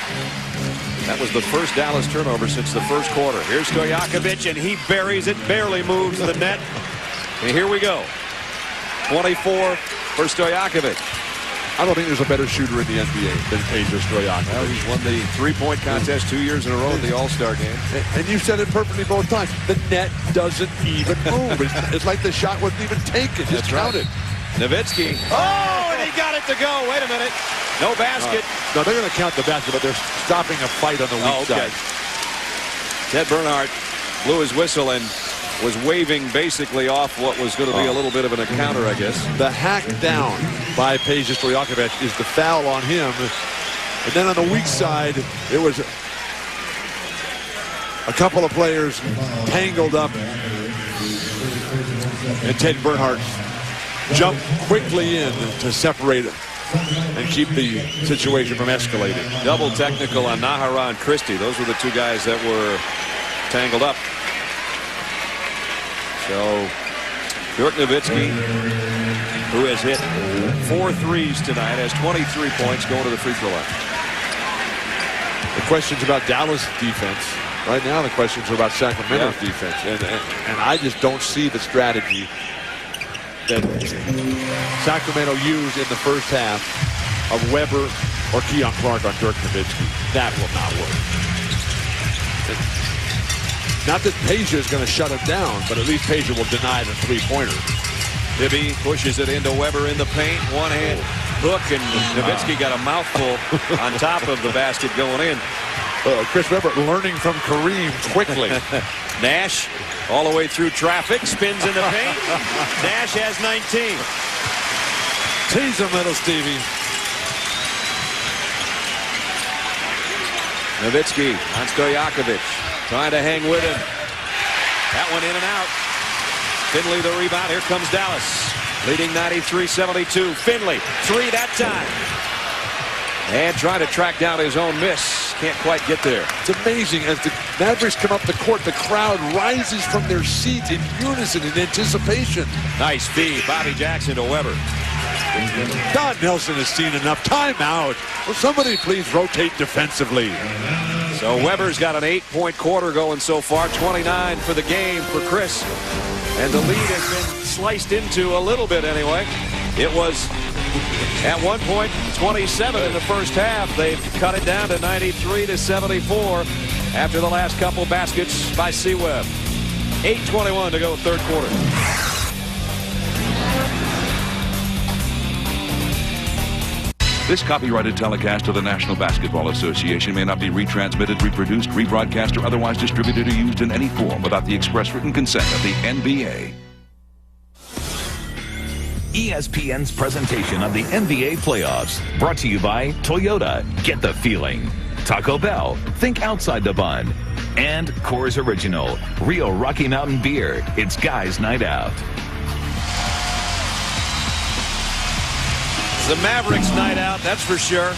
Speaker 3: That was the first Dallas turnover since the first quarter. Here's Stojakovic, and he buries it, barely moves the net. And here we go. 24 for Stojakovic.
Speaker 4: I don't think there's a better shooter in the NBA than Peja Stojakovic.
Speaker 3: Well, he's won the three-point contest 2 years in a row at the All-Star game.
Speaker 4: And you said it perfectly both times. The net doesn't even move. It's like the shot wasn't even taken. Just counted.
Speaker 3: Nowitzki. Oh, and he got it to go. Wait a minute. No basket.
Speaker 4: No, they're going to count the basket, but they're stopping a fight on the weak side.
Speaker 3: Ted Bernhardt blew his whistle and was waving basically off what was going to be a little bit of an encounter, I guess.
Speaker 4: The hack down by Peja Stojakovic is the foul on him. And then on the weak side, it was a couple of players tangled up. And Ted Bernhardt jumped quickly in to separate it and keep the situation from escalating.
Speaker 3: Double technical on Nahara and Christie. Those were the two guys that were tangled up. So Dirk Nowitzki, who has hit 4 threes tonight, has 23 points, going to the free throw line.
Speaker 4: The questions about Dallas defense. Right now the questions are about Sacramento's defense. And I just don't see the strategy that Sacramento used in the first half of Weber or Keon Clark on Dirk Nowitzki. That will not work. Not that Peja is going to shut him down, but at least Peja will deny the three-pointer.
Speaker 3: Bibby pushes it into Weber in the paint. One hand hook, and Nowitzki got a mouthful on top of the basket going in.
Speaker 4: Chris Webber learning from Kareem quickly.
Speaker 3: Nash all the way through traffic, spins in the paint. Nash has 19.
Speaker 4: Tease him, little Stevie.
Speaker 3: Nowitzki on Stojakovic, trying to hang with him. That one in and out. Finley the rebound. Here comes Dallas, leading 93-72. Finley, 3 that time. And trying to track down his own miss. Can't quite get there.
Speaker 4: It's amazing. As the Mavericks come up the court, the crowd rises from their seats in unison in anticipation.
Speaker 3: Nice feed. Bobby Jackson to Weber.
Speaker 4: Don Nelson has seen enough. Timeout. Will somebody please rotate defensively?
Speaker 3: So Weber's got an 8-point quarter going so far. 29 for the game for Chris. And the lead has been sliced into a little bit anyway. It was at one point 27 in the first half. They've cut it down to 93-74 after the last couple baskets by C-Webb. 8:21 to go, third quarter.
Speaker 7: This copyrighted telecast of the National Basketball Association may not be retransmitted, reproduced, rebroadcast, or otherwise distributed or used in any form without the express written consent of the NBA. ESPN's presentation of the NBA playoffs, brought to you by Toyota, get the feeling. Taco Bell, think outside the bun. And Coors Original, real Rocky Mountain beer. It's guys' night out.
Speaker 3: The Mavericks night out, that's for sure.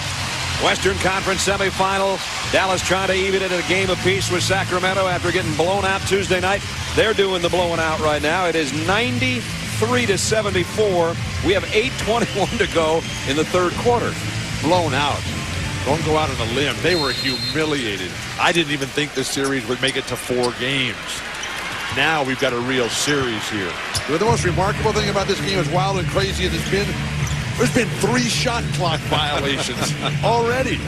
Speaker 3: Western Conference semifinal. Dallas trying to even it at a game apiece with Sacramento after getting blown out Tuesday night. They're doing the blowing out right now. It is 93-74. We have 8:21 to go in the third quarter.
Speaker 4: Blown out. Don't go out on a limb. They were humiliated. I didn't even think the series would make it to 4 games. Now we've got a real series here. The most remarkable thing about this game, as wild and crazy as it's been, there's been 3 shot clock violations already.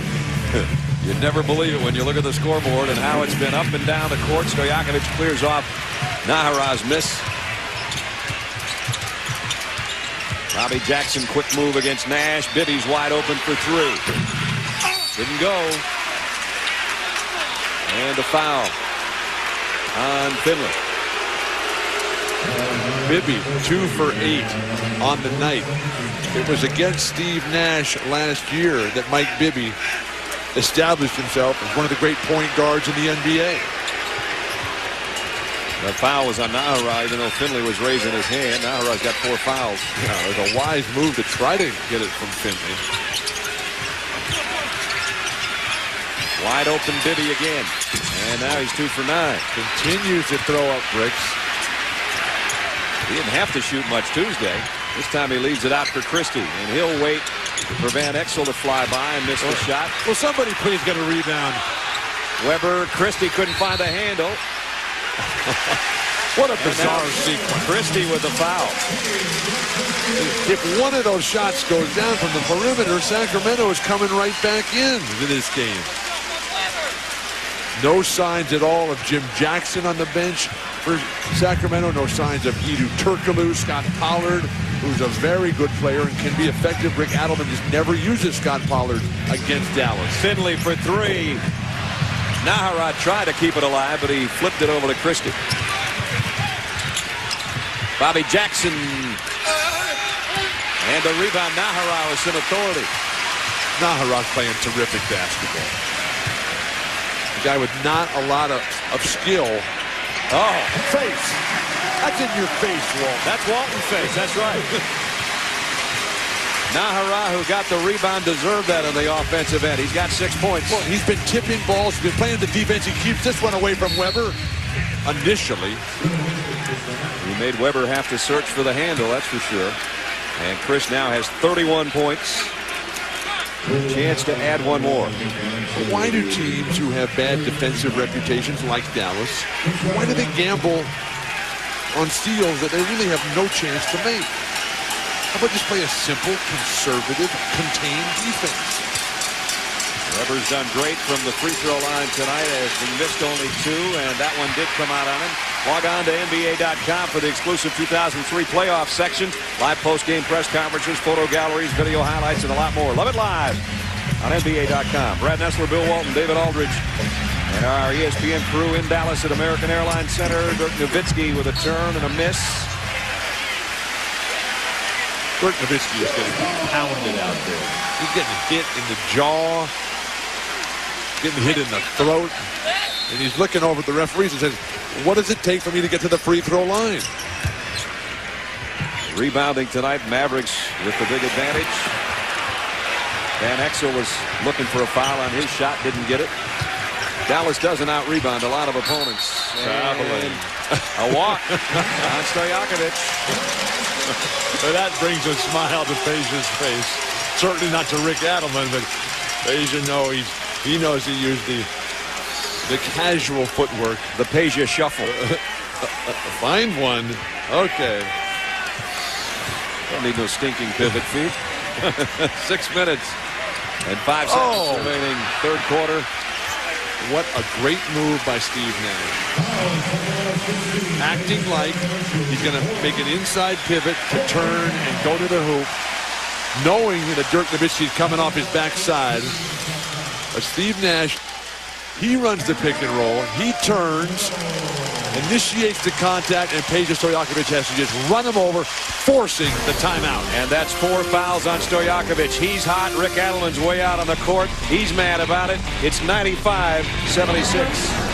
Speaker 3: You'd never believe it when you look at the scoreboard and how it's been up and down the court. Stojakovic clears off Nahara's miss. Bobby Jackson, quick move against Nash. Bibby's wide open for 3. Didn't go. And a foul on Finley.
Speaker 4: Bibby, 2 for 8 on the night. It was against Steve Nash last year that Mike Bibby established himself as one of the great point guards in the NBA.
Speaker 3: The foul was on Nahara, even though Finley was raising his hand. Nahara's got 4 fouls.
Speaker 4: Yeah, it was a wise move to try to get it from Finley.
Speaker 3: Wide open Bibby again. And now he's 2 for 9.
Speaker 4: Continues to throw up bricks.
Speaker 3: He didn't have to shoot much Tuesday. This time he leaves it out for Christie, and he'll wait for Van Exel to fly by and miss the shot.
Speaker 4: Well, somebody please get a rebound.
Speaker 3: Weber, Christie couldn't find the handle.
Speaker 4: What a bizarre sequence.
Speaker 3: Christie with the foul.
Speaker 4: If one of those shots goes down from the perimeter, Sacramento is coming right back in this game. No signs at all of Jim Jackson on the bench for Sacramento. No signs of Edu Turkoglu. Scott Pollard, who's a very good player and can be effective. Rick Adelman has never uses Scott Pollard against Dallas.
Speaker 3: Finley for three. Nahara tried to keep it alive, but he flipped it over to Christie. Bobby Jackson. And the rebound, Nahara is in authority.
Speaker 4: Nahara's playing terrific basketball. A guy with not a lot of skill.
Speaker 3: Oh,
Speaker 4: face. That's in your face, Walt.
Speaker 3: That's Walton's face. That's right. Nahara, who got the rebound, deserved that on the offensive end. He's got 6 points.
Speaker 4: Well, he's been tipping balls. He's been playing the defense. He keeps this one away from Weber. Initially.
Speaker 3: He made Weber have to search for the handle, that's for sure. And Chris now has 31 points. Chance to add one more.
Speaker 4: Why do teams who have bad defensive reputations like Dallas, why do they gamble on steals that they really have no chance to make? How about just play a simple, conservative, contained defense?
Speaker 3: Weber's done great from the free throw line tonight as he missed only 2, and that one did come out on him. Log on to NBA.com for the exclusive 2003 playoff section. Live post-game press conferences, photo galleries, video highlights, and a lot more. Love it live on NBA.com. Brad Nessler, Bill Walton, David Aldridge, and our ESPN crew in Dallas at American Airlines Center. Dirk Nowitzki with a turn and a miss.
Speaker 4: Dirk Nowitzki is getting pounded out there. He's getting hit in the jaw, getting hit in the throat, and he's looking over at the referees and says, what does it take for me to get to the free throw line?
Speaker 3: Rebounding tonight, Mavericks with the big advantage. Van Exel was looking for a foul on his shot, didn't get it. Dallas doesn't out-rebound a lot of opponents. And a walk on Stojakovic.
Speaker 4: That brings a smile to Peja's face. Certainly not to Rick Adelman, but Peja he knows he used the casual footwork.
Speaker 3: The Peja shuffle.
Speaker 4: Find one. Okay.
Speaker 3: Don't need no stinking pivot feet. 6 minutes and 5 seconds remaining, third quarter.
Speaker 4: What a great move by Steve Nash. Acting like he's going to make an inside pivot to turn and go to the hoop, knowing that Dirk Nowitzki is coming off his backside. But Steve Nash, he runs the pick and roll. He turns, initiates the contact, and Peja Stojakovic has to just run him over, forcing the timeout.
Speaker 3: And that's 4 fouls on Stojakovic. He's hot. Rick Adelman's way out on the court. He's mad about it. It's 95-76.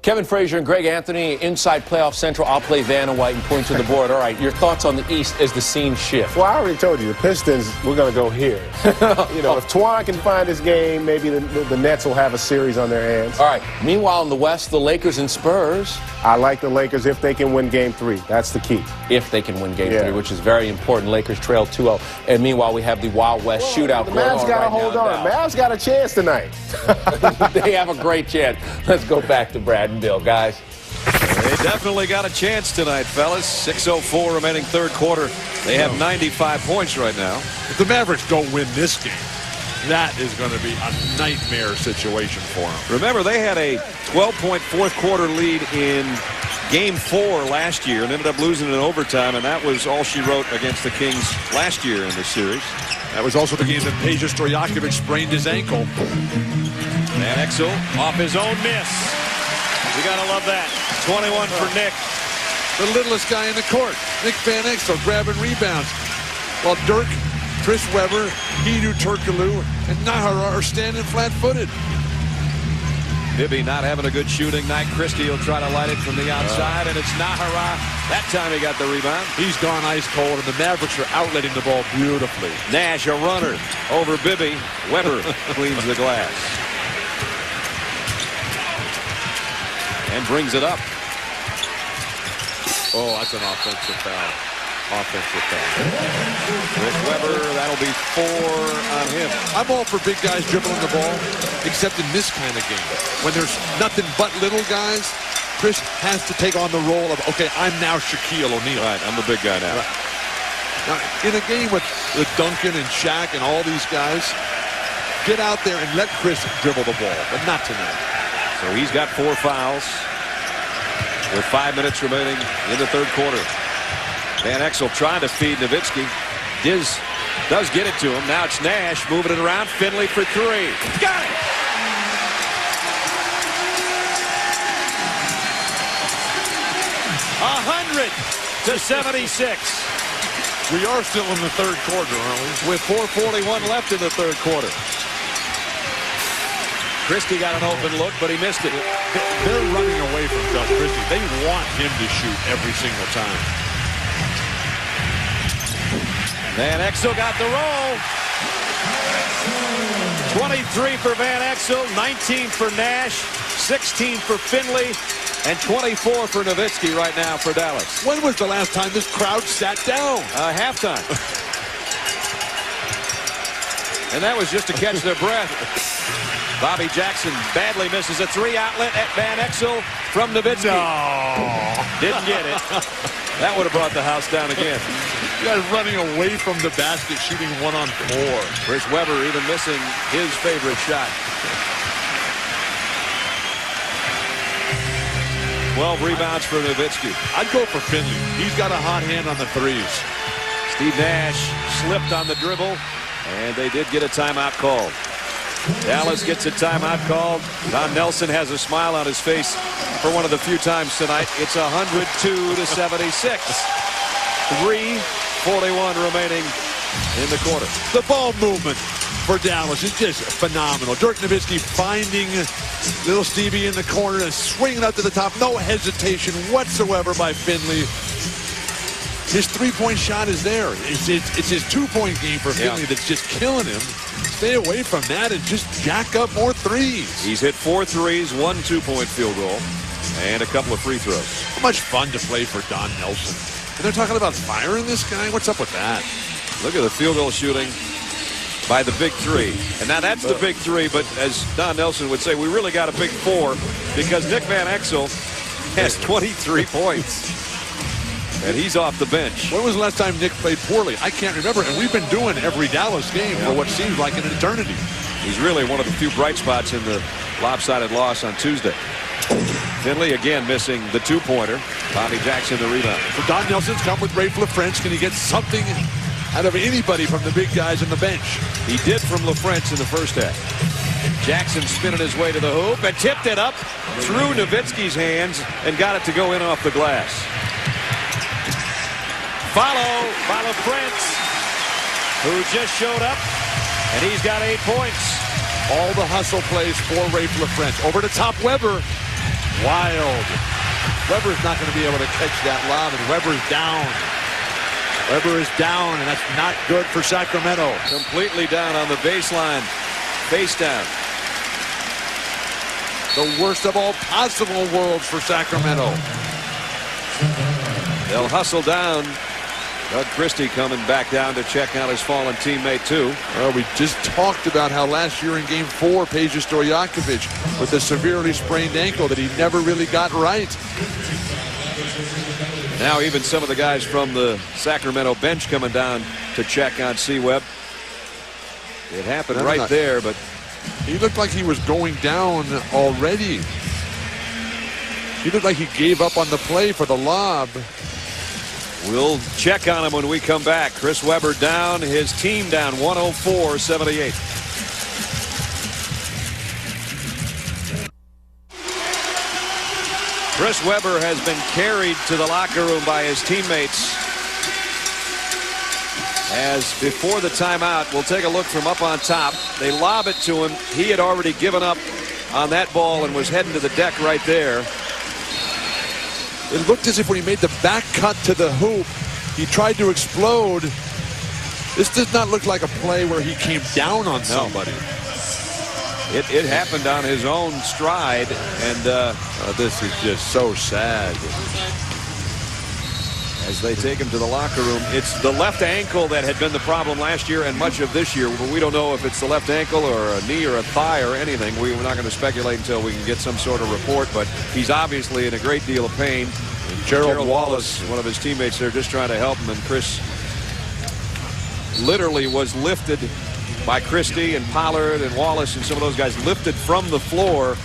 Speaker 1: Kevin Frazier and Greg Anthony inside Playoff Central. I'll play Vanna White and point to the board. All right, your thoughts on the East as the scene shift?
Speaker 2: Well, I already told you, the Pistons, we're going to go here. If Twan can find his game, maybe the Nets will have a series on their hands.
Speaker 1: All right. Meanwhile, in the West, the Lakers and Spurs.
Speaker 2: I like the Lakers if they can win Game 3. That's the key.
Speaker 1: If they can win Game 3, which is very important. Lakers trail 2-0. And meanwhile, we have the Wild West shootout.
Speaker 2: The Mavs got to hold on. Mavs got a chance tonight.
Speaker 1: They have a great chance. Let's go back to Brad and Bill, guys.
Speaker 3: They definitely got a chance tonight, fellas. 6:04 remaining third quarter. They have 95 points right now.
Speaker 4: If the Mavericks don't win this game, that is going to be a nightmare situation for them.
Speaker 3: Remember, they had a 12-point fourth quarter lead in Game 4 last year and ended up losing in overtime, and that was all she wrote against the Kings last year in the series.
Speaker 4: That was also the game that Peja Stojakovic sprained his ankle.
Speaker 3: Van Exel off his own miss. You gotta love that. 21 for Nick.
Speaker 4: The littlest guy in the court. Nick Van Exel grabbing rebounds. While Dirk, Chris Weber, Edu Turkoglu, and Nahara are standing flat-footed.
Speaker 3: Bibby not having a good shooting night. Christie will try to light it from the outside, and it's Nahara. That time he got the rebound.
Speaker 4: He's gone ice cold, and the Mavericks are outletting the ball beautifully.
Speaker 3: Nash, a runner over Bibby. Weber cleans the glass. And brings it up.
Speaker 4: Oh, that's an offensive foul.
Speaker 3: offensive foul. Chris Webber, that'll be 4 on him.
Speaker 4: I'm all for big guys dribbling the ball, except in this kind of game. When there's nothing but little guys, Chris has to take on the role of, okay, I'm now Shaquille O'Neal.
Speaker 3: Right, I'm the big guy now.
Speaker 4: Right. Now, in a game with Duncan and Shaq and all these guys, get out there and let Chris dribble the ball, but not tonight.
Speaker 3: So he's got 4 fouls with 5 minutes remaining in the third quarter. Van Exel trying to feed Nowitzki. Diz does get it to him. Now it's Nash moving it around. Finley for 3. Got it! $100-76.
Speaker 4: We are still in the third quarter, aren't we?
Speaker 3: With 4:41 left in the third quarter. Christie got an open look, but he missed it.
Speaker 4: They're running away from Doug Christie. They want him to shoot every single time.
Speaker 3: Van Exel got the roll. 23 for Van Exel, 19 for Nash, 16 for Finley, and 24 for Nowitzki right now for Dallas.
Speaker 4: When was the last time this crowd sat down?
Speaker 3: Halftime. And that was just to catch their breath. Bobby Jackson badly misses a 3 outlet at Van Exel from Nowitzki.
Speaker 4: No.
Speaker 3: Didn't get it. That would have brought the house down again.
Speaker 4: You guys running away from the basket, shooting 1-on-4.
Speaker 3: Chris Webber even missing his favorite shot. 12 rebounds for Nowitzki.
Speaker 4: I'd go for Finley. He's got a hot hand on the threes.
Speaker 3: Steve Nash slipped on the dribble, and they did get a timeout called. Dallas gets a timeout called. Don Nelson has a smile on his face for one of the few times tonight. It's 102-76. 3:41 remaining in the quarter.
Speaker 4: The ball movement for Dallas is just phenomenal. Dirk Nowitzki finding little Stevie in the corner and swinging up to the top. No hesitation whatsoever by Finley. His three-point shot is there. It's his two-point game for Finley that's just killing him. Stay away from that and just jack up more threes.
Speaker 3: He's hit 4 threes, 1 2-point field goal, and a couple of free throws.
Speaker 4: How much fun to play for Don Nelson. And they're talking about firing this guy? What's up with that?
Speaker 3: Look at the field goal shooting by the big 3. And now that's the big 3, but as Don Nelson would say, we really got a big 4 because Nick Van Exel has 23 points. And he's off the bench.
Speaker 4: When was the last time Nick played poorly? I can't remember. And we've been doing every Dallas game for what seems like an eternity.
Speaker 3: He's really one of the few bright spots in the lopsided loss on Tuesday. Finley again missing the 2-pointer. Bobby Jackson the rebound.
Speaker 4: So Don Nelson's come with Rafe LaFrentz. Can he get something out of anybody from the big guys on the bench?
Speaker 3: He did from LaFrentz in the first half. Jackson spinning his way to the hoop and tipped it up through Nowitzki's hands and got it to go in off the glass. Follow by LaFrentz, who just showed up, and he's got 8 points.
Speaker 4: All the hustle plays for Rafe LaFrentz. Over to top Webber. Wild. Webber's not going to be able to catch that lob, and Webber's down. Webber is down, and that's not good for Sacramento.
Speaker 3: Completely down on the baseline. Face down.
Speaker 4: The worst of all possible worlds for Sacramento.
Speaker 3: They'll hustle down. Doug Christie coming back down to check out his fallen teammate, too.
Speaker 4: Well, we just talked about how last year in Game 4, Peja Stojakovic with a severely sprained ankle that he never really got right.
Speaker 3: Now even some of the guys from the Sacramento bench coming down to check on C-Webb. It happened right there, but
Speaker 4: he looked like he was going down already. He looked like he gave up on the play for the lob.
Speaker 3: We'll check on him when we come back. Chris Webber down, his team down 104-78. Chris Webber has been carried to the locker room by his teammates. As before the timeout, we'll take a look from up on top. They lob it to him. He had already given up on that ball and was heading to the deck right there.
Speaker 4: It looked as if when he made the back cut to the hoop, he tried to explode. This does not look like a play where he came down on somebody.
Speaker 3: It happened on his own stride, and
Speaker 4: this is just so sad.
Speaker 3: as they take him to the locker room. It's the left ankle that had been the problem last year and much of this year. But we don't know if it's the left ankle or a knee or a thigh or anything. We're not going to speculate until we can get some sort of report. But he's obviously in a great deal of pain. And Gerald Wallace, one of his teammates there, just trying to help him. And Chris literally was lifted by Christie and Pollard and Wallace and some of those guys, lifted from the floor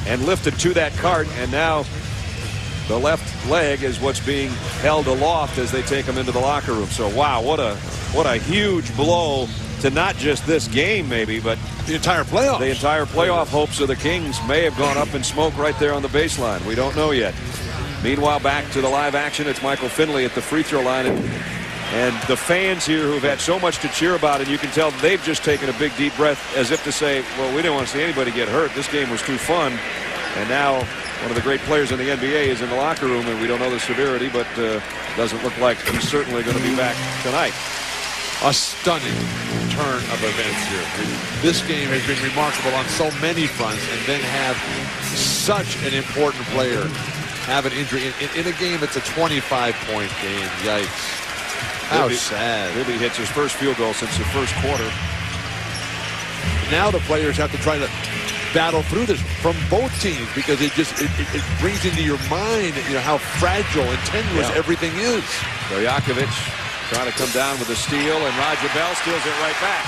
Speaker 3: and lifted to that cart. And now the left leg is what's being held aloft as they take him into the locker room. So, wow, what a huge blow to not just this game maybe, but
Speaker 4: the entire playoff.
Speaker 3: The entire playoff hopes of the Kings may have gone up in smoke right there on the baseline. We don't know yet. Meanwhile, back to the live action. It's Michael Finley at the free throw line. And the fans here who've had so much to cheer about, and you can tell they've just taken a big, deep breath as if to say, well, we didn't want to see anybody get hurt. This game was too fun. And now one of the great players in the NBA is in the locker room, and we don't know the severity, but doesn't look like he's certainly going to be back tonight.
Speaker 4: A stunning turn of events here. This game has been remarkable on so many fronts, and then have such an important player have an injury in a game that's a 25-point game. Yikes. How sad.
Speaker 3: Bibby hits his first field goal since the first quarter.
Speaker 4: Now the players have to try to battle through this from both teams, because it brings into your mind, how fragile and tenuous everything is.
Speaker 3: Stojakovic trying to come down with a steal, and Roger Bell steals it right back.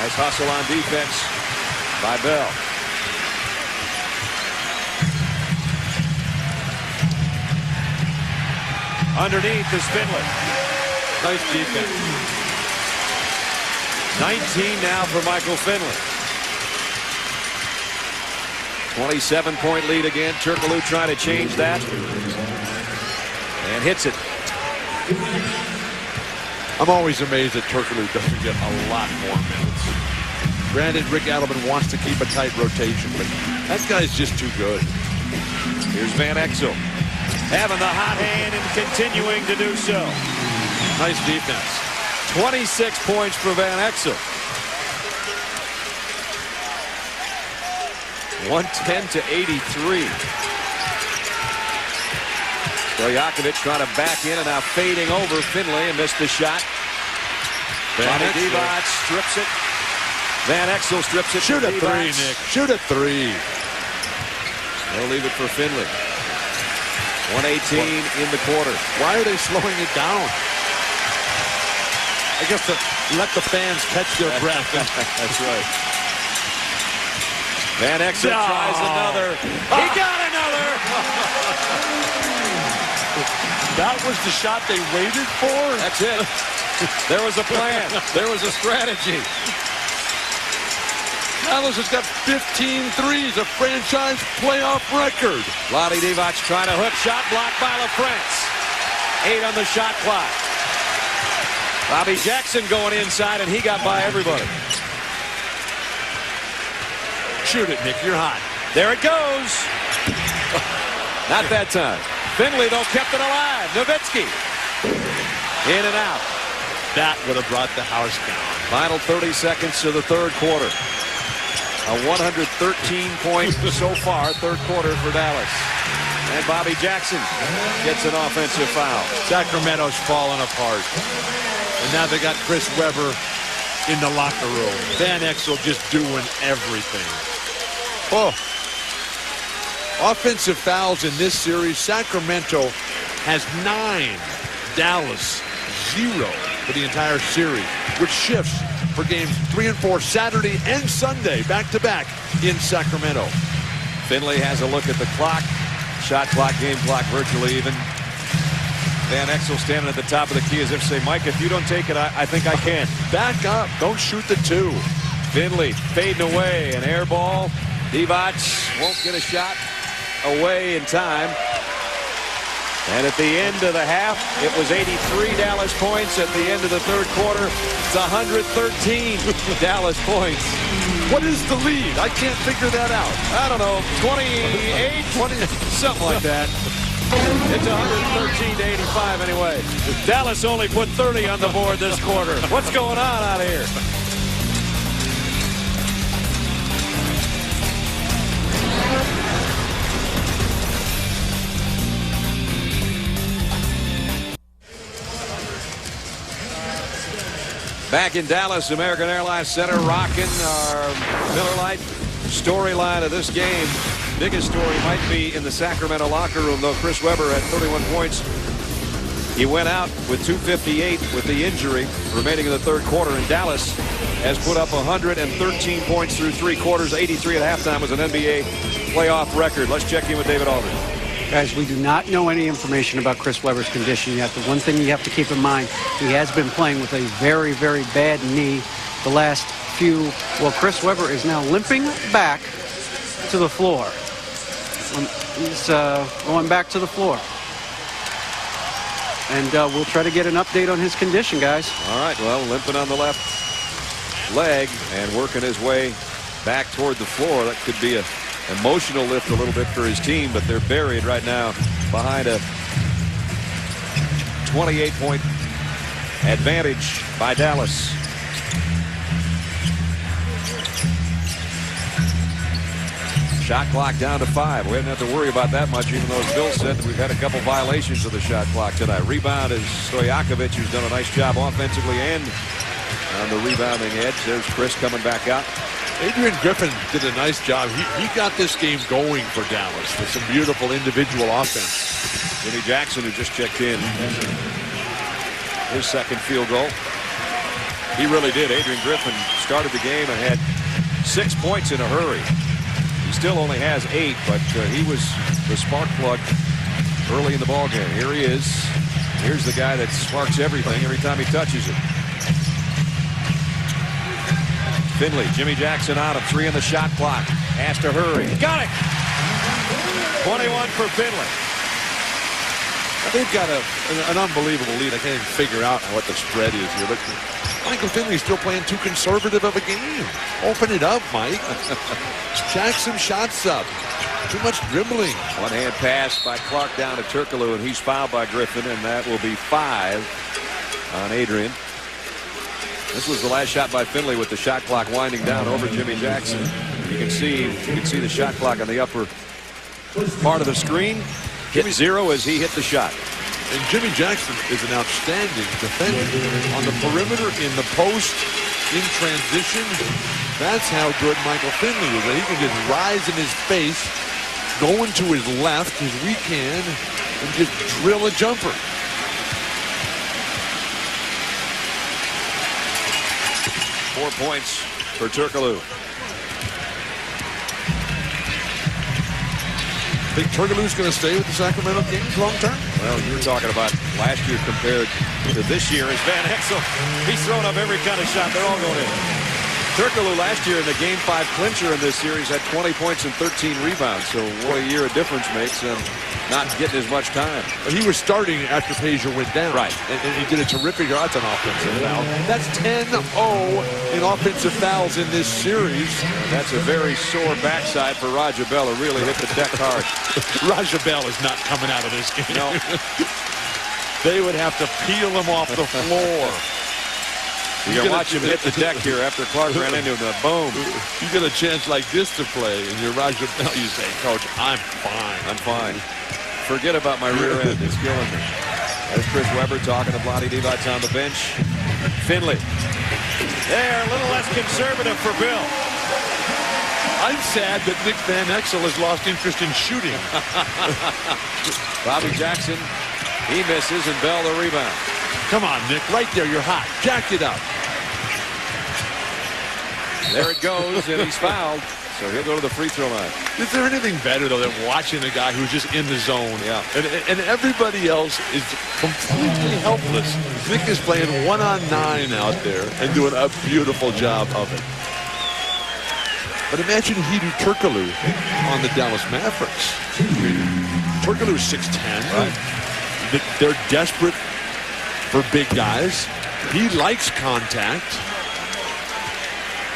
Speaker 3: Nice hustle on defense by Bell. Underneath is Finley. Nice defense. 19 now for Michael Finley. 27-point lead again. Turkoglu trying to change that. And hits it.
Speaker 4: I'm always amazed that Turkoglu doesn't get a lot more minutes. Granted, Rick Adelman wants to keep a tight rotation, but that guy's just too good.
Speaker 3: Here's Van Exel, having the hot hand and continuing to do so.
Speaker 4: Nice defense.
Speaker 3: 26 points for Van Exel. 110-83. Stojakovic trying to back in, and now fading over Finley, and missed the shot. Bobby Divac strips it. Van Exel strips it.
Speaker 4: Shoot a three, Nick. Shoot a three.
Speaker 3: They'll leave it for Finley. 118 in the quarter.
Speaker 4: Why are they slowing it down? I guess to let the fans catch their breath.
Speaker 3: That's right. Van Exel tries another. He got another.
Speaker 4: That was the shot they waited for?
Speaker 3: That's it. There was a plan. There was a strategy.
Speaker 4: Dallas has got 15 threes, a franchise playoff record.
Speaker 3: Vlade Divac trying to hook shot, blocked by LaFrance. 8 on the shot clock. Bobby Jackson going inside, and he got by everybody.
Speaker 4: Shoot it, Nick. You're hot.
Speaker 3: There it goes. Not that time. Finley, though, kept it alive. Nowitzki. In and out.
Speaker 4: That would have brought the house down.
Speaker 3: Final 30 seconds to the third quarter. A 113-point so far third quarter for Dallas. And Bobby Jackson gets an offensive foul.
Speaker 4: Sacramento's falling apart. And now they got Chris Webber in the locker room. Van Exel just doing everything. Oh. Offensive fouls in this series. Sacramento has 9. Dallas 0 for the entire series, which shifts for games 3 and 4 Saturday and Sunday back-to-back in Sacramento.
Speaker 3: Finley has a look at the clock. Shot clock, game clock virtually even. Van Exel standing at the top of the key as if to say, Mike, if you don't take it, I think I can.
Speaker 4: Back up. Don't shoot the 2.
Speaker 3: Finley fading away. An air ball. Divac won't get a shot away in time. And at the end of the half, it was 83 Dallas points. At the end of the third quarter, it's 113 Dallas points.
Speaker 4: What is the lead? I can't figure that out.
Speaker 3: I don't know, 28, 20, something like that. It's 113 to 85 anyway. Dallas only put 30 on the board this quarter. What's going on out here? Back in Dallas, American Airlines Center, rocking our Miller Lite storyline of this game. Biggest story might be in the Sacramento locker room, though. Chris Webber had 31 points. He went out with 258 with the injury remaining in the third quarter. And Dallas has put up 113 points through 3 quarters. 83 at halftime was an NBA playoff record. Let's check in with David Aldridge.
Speaker 6: Guys, we do not know any information about Chris Webber's condition yet. The one thing you have to keep in mind, he has been playing with a very, very bad knee the last few. Well, Chris Webber is now limping back to the floor. He's going back to the floor. And we'll try to get an update on his condition, guys.
Speaker 3: All right, well, limping on the left leg and working his way back toward the floor. That could be an emotional lift a little bit for his team, but they're buried right now behind a 28-point advantage by Dallas. Shot clock down to 5. We didn't have to worry about that much, even though, as Bill said, we've had a couple violations of the shot clock tonight. Rebound is Stojakovic, who's done a nice job offensively and on the rebounding edge. There's Chris coming back out.
Speaker 4: Adrian Griffin did a nice job. He got this game going for Dallas with some beautiful individual offense.
Speaker 3: Jimmy Jackson, who just checked in, his second field goal. He really did. Adrian Griffin started the game and had 6 points in a hurry. He still only has 8, but he was the spark plug early in the ballgame. Here he is. Here's the guy that sparks everything every time he touches it. Finley, Jimmy Jackson out of 3 in the shot clock. Has to hurry. Got it! 21 for Finley.
Speaker 4: They've got an unbelievable lead. I can't even figure out what the spread is here. But Michael Finley's still playing too conservative of a game. Open it up, Mike. Jack some shots up. Too much dribbling.
Speaker 3: One-hand pass by Clark down to Turkoglu, and he's fouled by Griffin, and that will be 5 on Adrian. This was the last shot by Finley with the shot clock winding down over Jimmy Jackson. You can see the shot clock on the upper part of the screen. Hit 0 as he hit the shot.
Speaker 4: And Jimmy Jackson is an outstanding defender on the perimeter, in the post, in transition. That's how good Michael Finley is. That he can just rise in his face, go into his left, his weak hand, and just drill a jumper.
Speaker 3: Four points for Turkoglu.
Speaker 4: Think Turkoglu's going to stay with the Sacramento Kings long term?
Speaker 3: Well, you were talking about last year compared to this year. As Van Exel, he's throwing up every kind of shot. They're all going in. Turkoglu last year in the Game 5 clincher in this series had 20 points and 13 rebounds. So what a year a difference makes, and not getting as much time.
Speaker 4: But he was starting after Pazier went down.
Speaker 3: Right.
Speaker 4: And he did a terrific job. That's an offensive foul. That's 10-0 in offensive fouls in this series.
Speaker 3: That's a very sore backside for Raja Bell, who really hit the deck hard.
Speaker 4: Raja Bell is not coming out of this game.
Speaker 3: No.
Speaker 4: They would have to peel him off the floor.
Speaker 3: You're going to watch him hit the deck here after Clark ran into him. Boom.
Speaker 4: You get a chance like this to play, and you're Raja Bell. You say, Coach, I'm fine.
Speaker 3: I'm fine. Forget about my rear end. It's killing me. There's Chris Webber talking to Vlade Divac on the bench. Finley. They're a little less conservative for Bill.
Speaker 4: I'm sad that Nick Van Exel has lost interest in shooting.
Speaker 3: Bobby Jackson, he misses, and Bell the rebound.
Speaker 4: Come on, Nick. Right there. You're hot. Jack it up.
Speaker 3: There it goes, and he's fouled. So he'll go to the free throw line.
Speaker 4: Is there anything better, though, than watching a guy who's just in the zone?
Speaker 3: Yeah.
Speaker 4: And everybody else is completely helpless. Nick is playing 1-on-9 out there and doing a beautiful job of it. But imagine Hedo Turkoglu on the Dallas Mavericks. Turkoglu's 6'10". Right. They're desperate for big guys. He likes contact.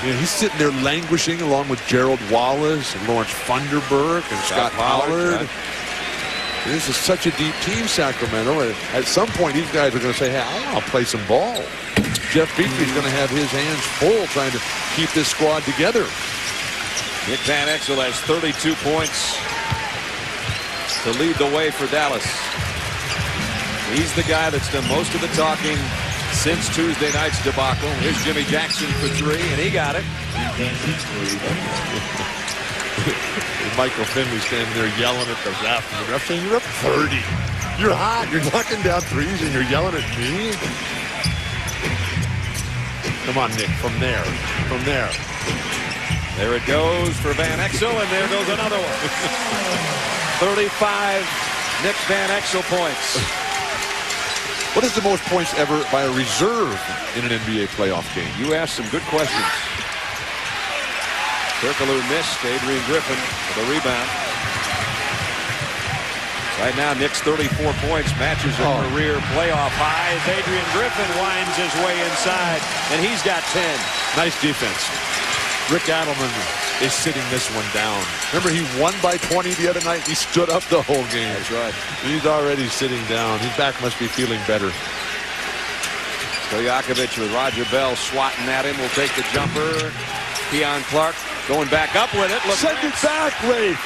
Speaker 4: You know, he's sitting there languishing along with Gerald Wallace and Lawrence Funderburk and Scott Pollard. This is such a deep team, Sacramento. And at some point, these guys are going to say, hey, I want to play some ball. Jeff Petry's going to have his hands full trying to keep this squad together.
Speaker 3: Nick Van Exel has 32 points to lead the way for Dallas. He's the guy that's done most of the talking since Tuesday night's debacle. Here's Jimmy Jackson for 3, and he got it.
Speaker 4: Michael Finley standing there yelling at the ref. And the ref saying, "You're up 30. You're hot. You're knocking down threes, and you're yelling at me." Come on, Nick. From there. From there.
Speaker 3: There it goes for Van Exel, and there goes another one. 35 Nick Van Exel points.
Speaker 4: What is the most points ever by a reserve in an NBA playoff game?
Speaker 3: You asked some good questions. Turkoglu missed. Adrian Griffin with a rebound. Right now, Nick's 34 points matches a career playoff high as Adrian Griffin winds his way inside, and he's got 10.
Speaker 4: Nice defense. Rick Adelman is sitting this one down. Remember, he won by 20 the other night. He stood up the whole game.
Speaker 3: That's right.
Speaker 4: He's already sitting down. His back must be feeling better.
Speaker 3: Stojakovic with Roger Bell swatting at him. Will take the jumper. Keon Clark going back up with it.
Speaker 4: Send it back, Rafe.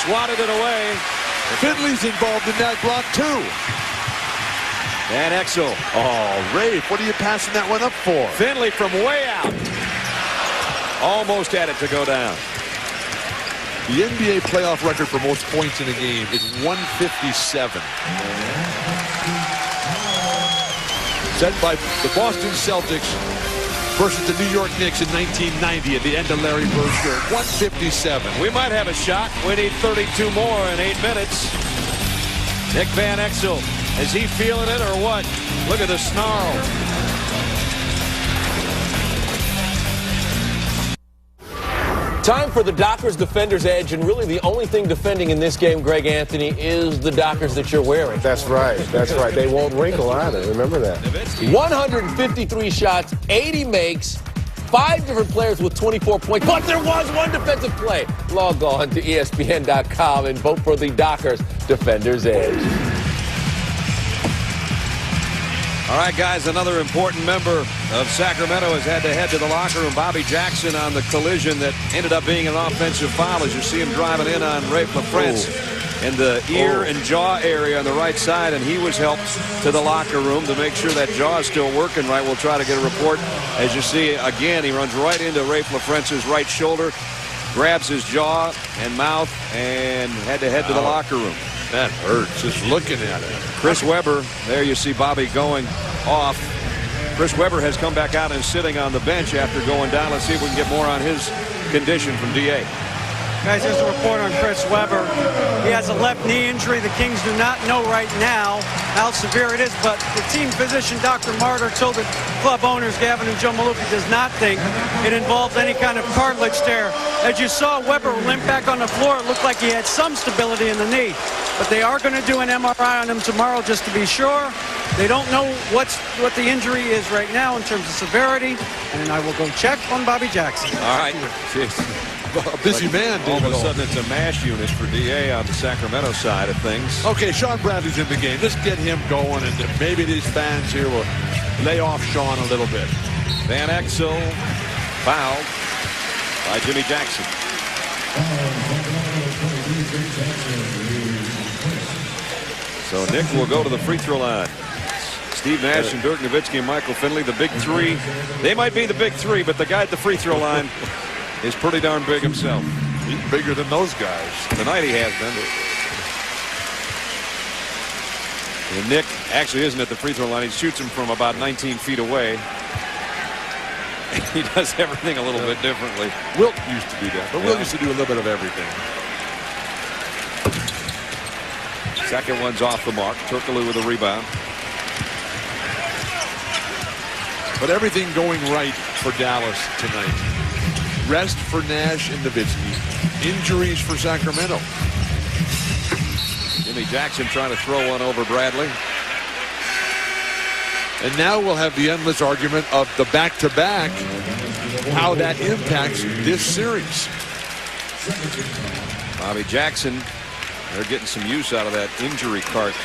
Speaker 3: Swatted it away.
Speaker 4: Finley's involved in that block, too.
Speaker 3: Van Exel.
Speaker 4: Oh, Rafe, what are you passing that one up for?
Speaker 3: Finley from way out. Almost had it to go down.
Speaker 4: The NBA playoff record for most points in a game is 157. Set by the Boston Celtics versus the New York Knicks in 1990 at the end of Larry Bird's career. 157.
Speaker 3: We might have a shot. We need 32 more in 8 minutes. Nick Van Exel, is he feeling it or what? Look at the snarl.
Speaker 1: Time for the Dockers Defender's Edge, and really the only thing defending in this game, Greg Anthony, is the Dockers that you're wearing.
Speaker 2: That's right. That's right. They won't wrinkle either. Remember that.
Speaker 1: 153 shots, 80 makes, 5 different players with 24 points, but there was one defensive play. Log on to ESPN.com and vote for the Dockers Defender's Edge.
Speaker 3: All right, guys, another important member of Sacramento has had to head to the locker room. Bobby Jackson on the collision that ended up being an offensive foul as you see him driving in on Rafe LaFrance in the ear and jaw area on the right side, and he was helped to the locker room to make sure that jaw is still working right. We'll try to get a report. As you see, again, he runs right into Rafe LaFrance's right shoulder, grabs his jaw and mouth, and had to head to the locker room.
Speaker 4: That hurts just looking at it.
Speaker 3: Chris Webber, there you see Bobby going off. Chris Webber has come back out and sitting on the bench after going down. Let's see if we can get more on his condition from DA.
Speaker 6: Guys, here's a report on Chris Webber. He has a left knee injury. The Kings do not know right now how severe it is, but the team physician, Dr. Martyr, told the club owners, Gavin and Joe Malupi, does not think it involves any kind of cartilage tear. As you saw Webber limp back on the floor, it looked like he had some stability in the knee. But they are going to do an MRI on him tomorrow just to be sure. They don't know what the injury is right now in terms of severity, and I will go check on Bobby Jackson.
Speaker 3: All right.
Speaker 4: A busy man, David.
Speaker 3: All of a sudden, it's a mash unit for DA on the Sacramento side of things.
Speaker 4: Okay, Sean Bradley's in the game. Let's get him going, and maybe these fans here will lay off Sean a little bit.
Speaker 3: Van Exel fouled by Jimmy Jackson. So Nick will go to the free throw line. Steve Nash and Dirk Nowitzki and Michael Finley, the big three. They might be the big three, but the guy at the free throw line is pretty darn big himself.
Speaker 4: He's bigger than those guys.
Speaker 3: Tonight he has been. And Nick actually isn't at the free throw line. He shoots him from about 19 feet away. He does everything a little bit differently.
Speaker 4: Wilt used to do that, but Wilt used to do a little bit of everything.
Speaker 3: Second one's off the mark. Turkoglu with a rebound.
Speaker 4: But everything going right for Dallas tonight. Rest for Nash and Nowitzki. Injuries for Sacramento.
Speaker 3: Jimmy Jackson trying to throw one over Bradley.
Speaker 4: And now we'll have the endless argument of the back-to-back, how that impacts this series.
Speaker 3: Bobby Jackson, they're getting some use out of that injury cart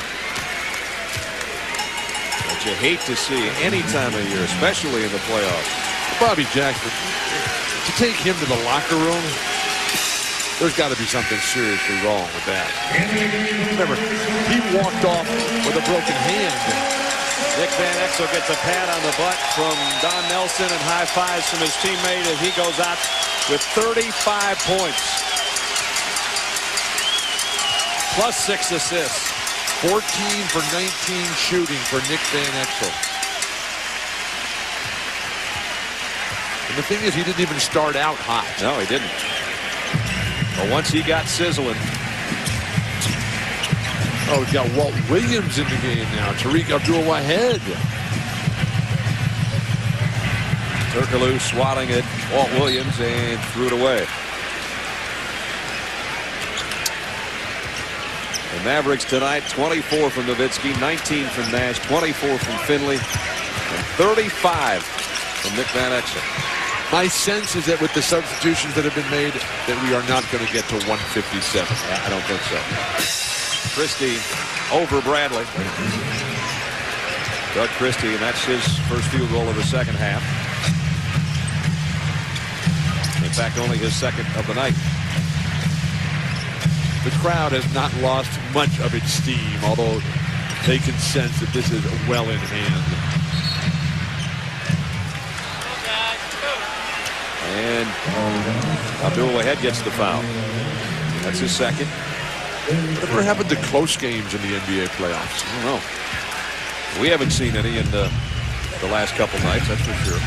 Speaker 3: that you hate to see any time of year, especially in the playoffs.
Speaker 4: Bobby Jackson, to take him to the locker room, there's got to be something seriously wrong with that. Remember, he walked off with a broken hand.
Speaker 3: Nick Van Exel gets a pat on the butt from Don Nelson and high fives from his teammate as he goes out with 35 points. Plus 6 assists.
Speaker 4: 14 for 19 shooting for Nick Van Exel. And the thing is, he didn't even start out hot.
Speaker 3: No, he didn't. But once he got sizzling.
Speaker 4: Oh, we've got Walt Williams in the game now. Tariq Abdul-Wahed.
Speaker 3: Turkoglu swatting at Walt Williams and threw it away. The Mavericks tonight, 24 from Nowitzki, 19 from Nash, 24 from Finley, and 35 from Nick Van Exel.
Speaker 4: My sense is that with the substitutions that have been made, that we are not going to get to 157.
Speaker 3: I don't think so. Christie over Bradley. Doug Christie, and that's his first field goal of the second half. In fact, only his second of the night.
Speaker 4: The crowd has not lost much of its steam, although they can sense that this is well in hand.
Speaker 3: And Abdul-Wahed gets the foul. That's his second.
Speaker 4: Whatever happened to close games in the NBA playoffs?
Speaker 3: I don't know. We haven't seen any in the last couple nights, that's for sure.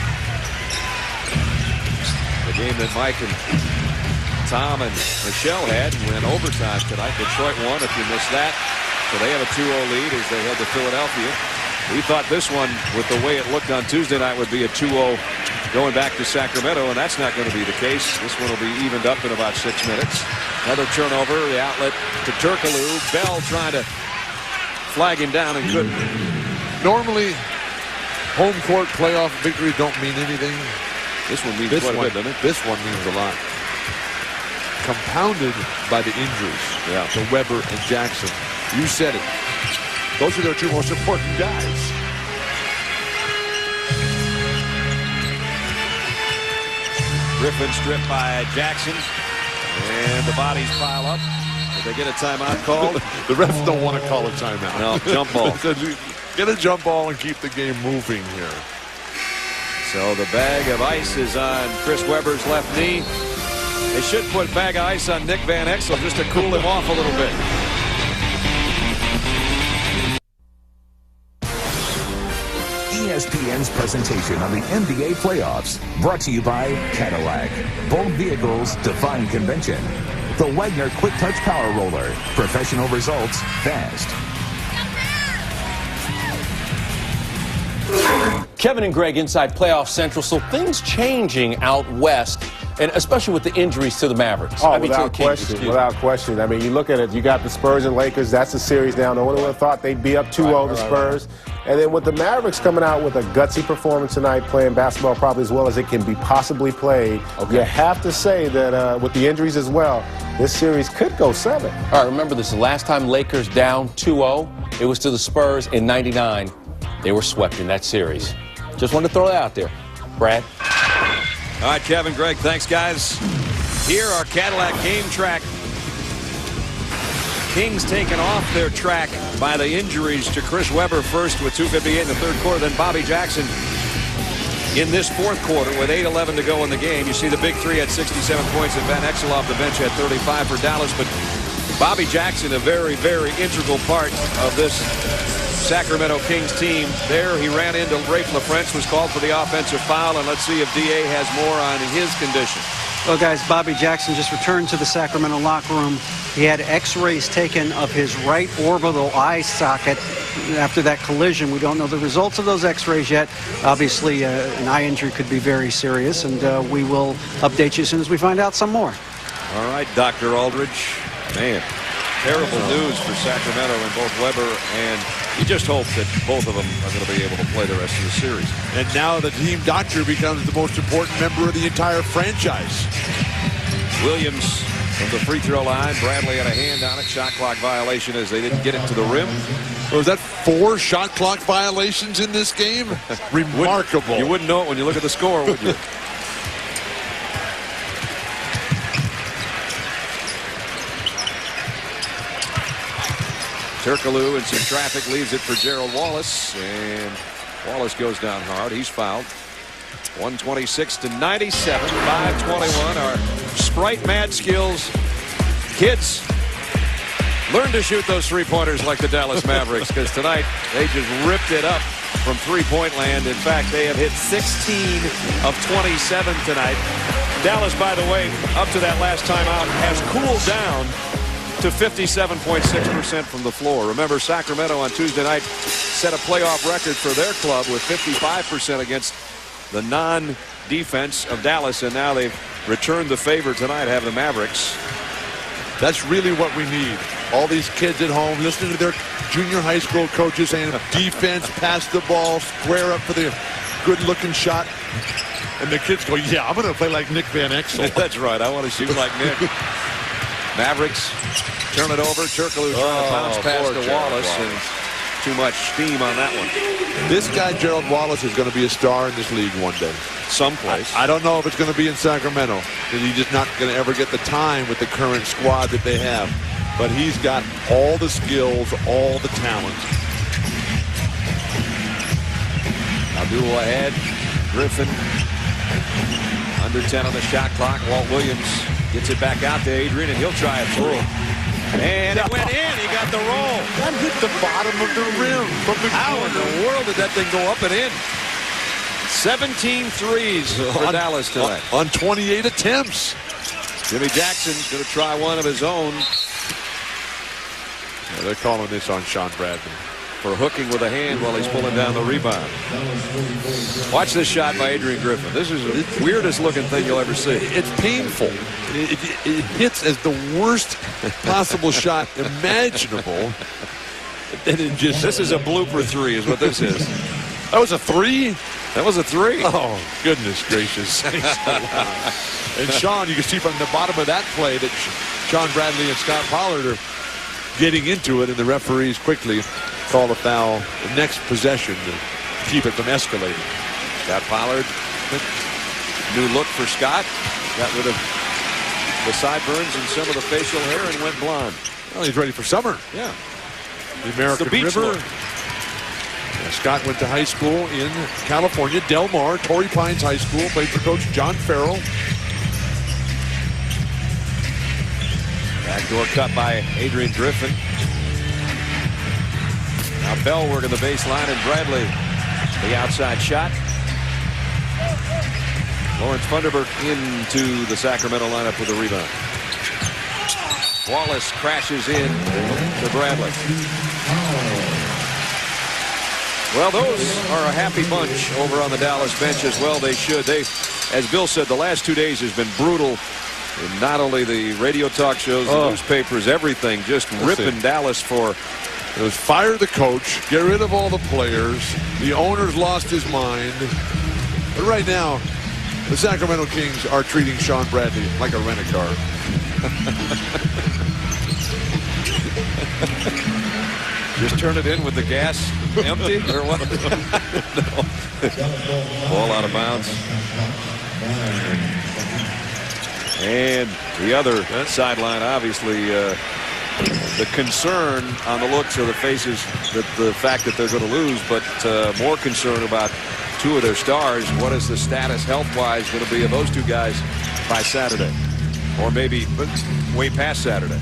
Speaker 3: The game that Mike and Tom and Michelle had went overtime tonight. Detroit won, if you missed that. So they have a 2-0 lead as they head to Philadelphia. We thought this one, with the way it looked on Tuesday night, would be a 2-0 going back to Sacramento, and that's not going to be the case. This one will be evened up in about 6 minutes. Another turnover, the outlet to Turkoglu. Bell trying to flag him down and couldn't.
Speaker 4: Normally, home court playoff victories don't mean anything.
Speaker 3: This one means quite a bit, doesn't it?
Speaker 4: This one means a lot. Compounded by the injuries to Weber and Jackson. You said it. Those are their two most important guys.
Speaker 3: Griffin stripped by Jackson. And the bodies pile up. Did they get a timeout called?
Speaker 4: The refs don't want to call a timeout.
Speaker 3: No, jump ball.
Speaker 4: Get a jump ball and keep the game moving here.
Speaker 3: So the bag of ice is on Chris Webber's left knee. They should put bag of ice on Nick Van Exel just to cool him off a little bit.
Speaker 7: ESPN's presentation on the NBA playoffs, brought to you by Cadillac. Bold vehicles define convention. The Wagner Quick Touch Power Roller. Professional results fast.
Speaker 1: Kevin and Greg inside Playoff Central. So things changing out west, and especially with the injuries to the Mavericks.
Speaker 2: Oh, without question. Without question. I mean, you look at it, you got the Spurs and Lakers. That's the series now. No one would have thought they'd be up 2-0, the Spurs. And then with the Mavericks coming out with a gutsy performance tonight, playing basketball probably as well as it can be possibly played, you have to say that with the injuries as well, this series could go 7.
Speaker 1: All right, remember this. The last time Lakers down 2-0, it was to the Spurs in '99. They were swept in that series. Just wanted to throw that out there. Brad?
Speaker 3: All right, Kevin, Greg, thanks, guys. Here, our Cadillac game track. Kings taken off their track by the injuries to Chris Webber first with 2:58 in the third quarter, then Bobby Jackson in this fourth quarter with 8:11 to go in the game. You see the big three had 67 points, and Van Exel off the bench had 35 for Dallas, but Bobby Jackson, a very, very integral part of this Sacramento Kings team. There he ran into Rafe LaFrentz, was called for the offensive foul, and let's see if D.A. has more on his condition.
Speaker 6: Well, guys, Bobby Jackson just returned to the Sacramento locker room. He had x-rays taken of his right orbital eye socket after that collision. We don't know the results of those x-rays yet. Obviously, an eye injury could be very serious, and we will update you as soon as we find out some more.
Speaker 3: All right, Dr. Aldridge. Man, terrible news for Sacramento and both Webber, and you just hope that both of them are going to be able to play the rest of the series.
Speaker 4: And now the team doctor becomes the most important member of the entire franchise.
Speaker 3: Williams from the free throw line. Bradley had a hand on it. Shot clock violation as they didn't get it to the rim.
Speaker 4: Was that 4 shot clock violations in this game? Remarkable.
Speaker 3: You wouldn't know it when you look at the score, would you? Turkoglu in some traffic leaves it for Gerald Wallace, and Wallace goes down hard. He's fouled. 126-97, 5:21. Our Sprite Mad Skills kids learn to shoot those three-pointers like the Dallas Mavericks, because tonight they just ripped it up from three-point land. In fact, they have hit 16 of 27 tonight. Dallas, by the way, up to that last time out, has cooled down to 57.6% from the floor. Remember, Sacramento on Tuesday night set a playoff record for their club with 55% against the non-defense of Dallas, and now they've returned the favor tonight, have the Mavericks.
Speaker 4: That's really what we need. All these kids at home listening to their junior high school coaches saying defense, pass the ball, square up for the good-looking shot. And the kids go, yeah, I'm going to play like Nick Van Exel.
Speaker 3: That's right. I want to shoot like Nick. Mavericks turn it over. Turkoglu trying to bounce pass to Wallace. And too much steam on that one.
Speaker 4: This guy, Gerald Wallace, is going to be a star in this league one day.
Speaker 3: Someplace.
Speaker 4: I don't know if it's going to be in Sacramento, because he's just not going to ever get the time with the current squad that they have. But he's got all the skills, all the talent.
Speaker 3: Abdul ahead. Griffin. Under 10 on the shot clock. Walt Williams gets it back out to Adrian, and he'll try a three. And it went in. He got the roll.
Speaker 4: That hit the bottom of the rim.
Speaker 3: How in the world did that thing go up and in? 17 threes for Dallas tonight.
Speaker 4: On 28 attempts.
Speaker 3: Jimmy Jackson's going to try one of his own.
Speaker 4: Yeah, they're calling this on Sean Bradley
Speaker 3: for hooking with a hand while he's pulling down the rebound. Watch this shot by Adrian Griffin. This is the weirdest looking thing you'll ever see.
Speaker 4: It's painful. It hits as the worst possible shot imaginable. And it just...
Speaker 3: This is a blooper three is what this is.
Speaker 4: That was a three?
Speaker 3: That was a three.
Speaker 4: Oh, goodness gracious. And Sean, you can see from the bottom of that play that Sean Bradley and Scott Pollard are getting into it, and the referees quickly call a foul the next possession to keep it from escalating.
Speaker 3: Scott Pollard, new look for Scott. Got rid of the sideburns and some of the facial hair and went blonde.
Speaker 4: Well, he's ready for summer.
Speaker 3: Yeah.
Speaker 4: The American River. Yeah, Scott went to high school in California, Del Mar, Torrey Pines High School, played for Coach John Farrell.
Speaker 3: Backdoor cut by Adrian Griffin. Now Bell working the baseline, and Bradley the outside shot. Lawrence Funderburk into the Sacramento lineup with a rebound. Wallace crashes in to Bradley. Well, those are a happy bunch over on the Dallas bench as well. They should. They, as Bill said, the last 2 days has been brutal. And not only the radio talk shows, the newspapers, everything, just ripping Dallas for.
Speaker 4: It was fire the coach, get rid of all the players. The owner's lost his mind. But right now, the Sacramento Kings are treating Sean Bradley like a rent-a-car.
Speaker 3: Just turn it in with the gas empty or what? No. Ball out of bounds. And the other sideline, obviously, the concern on the looks of the faces, that the fact that they're going to lose, but more concern about two of their stars. What is the status health-wise going to be of those two guys by Saturday? Or maybe way past Saturday.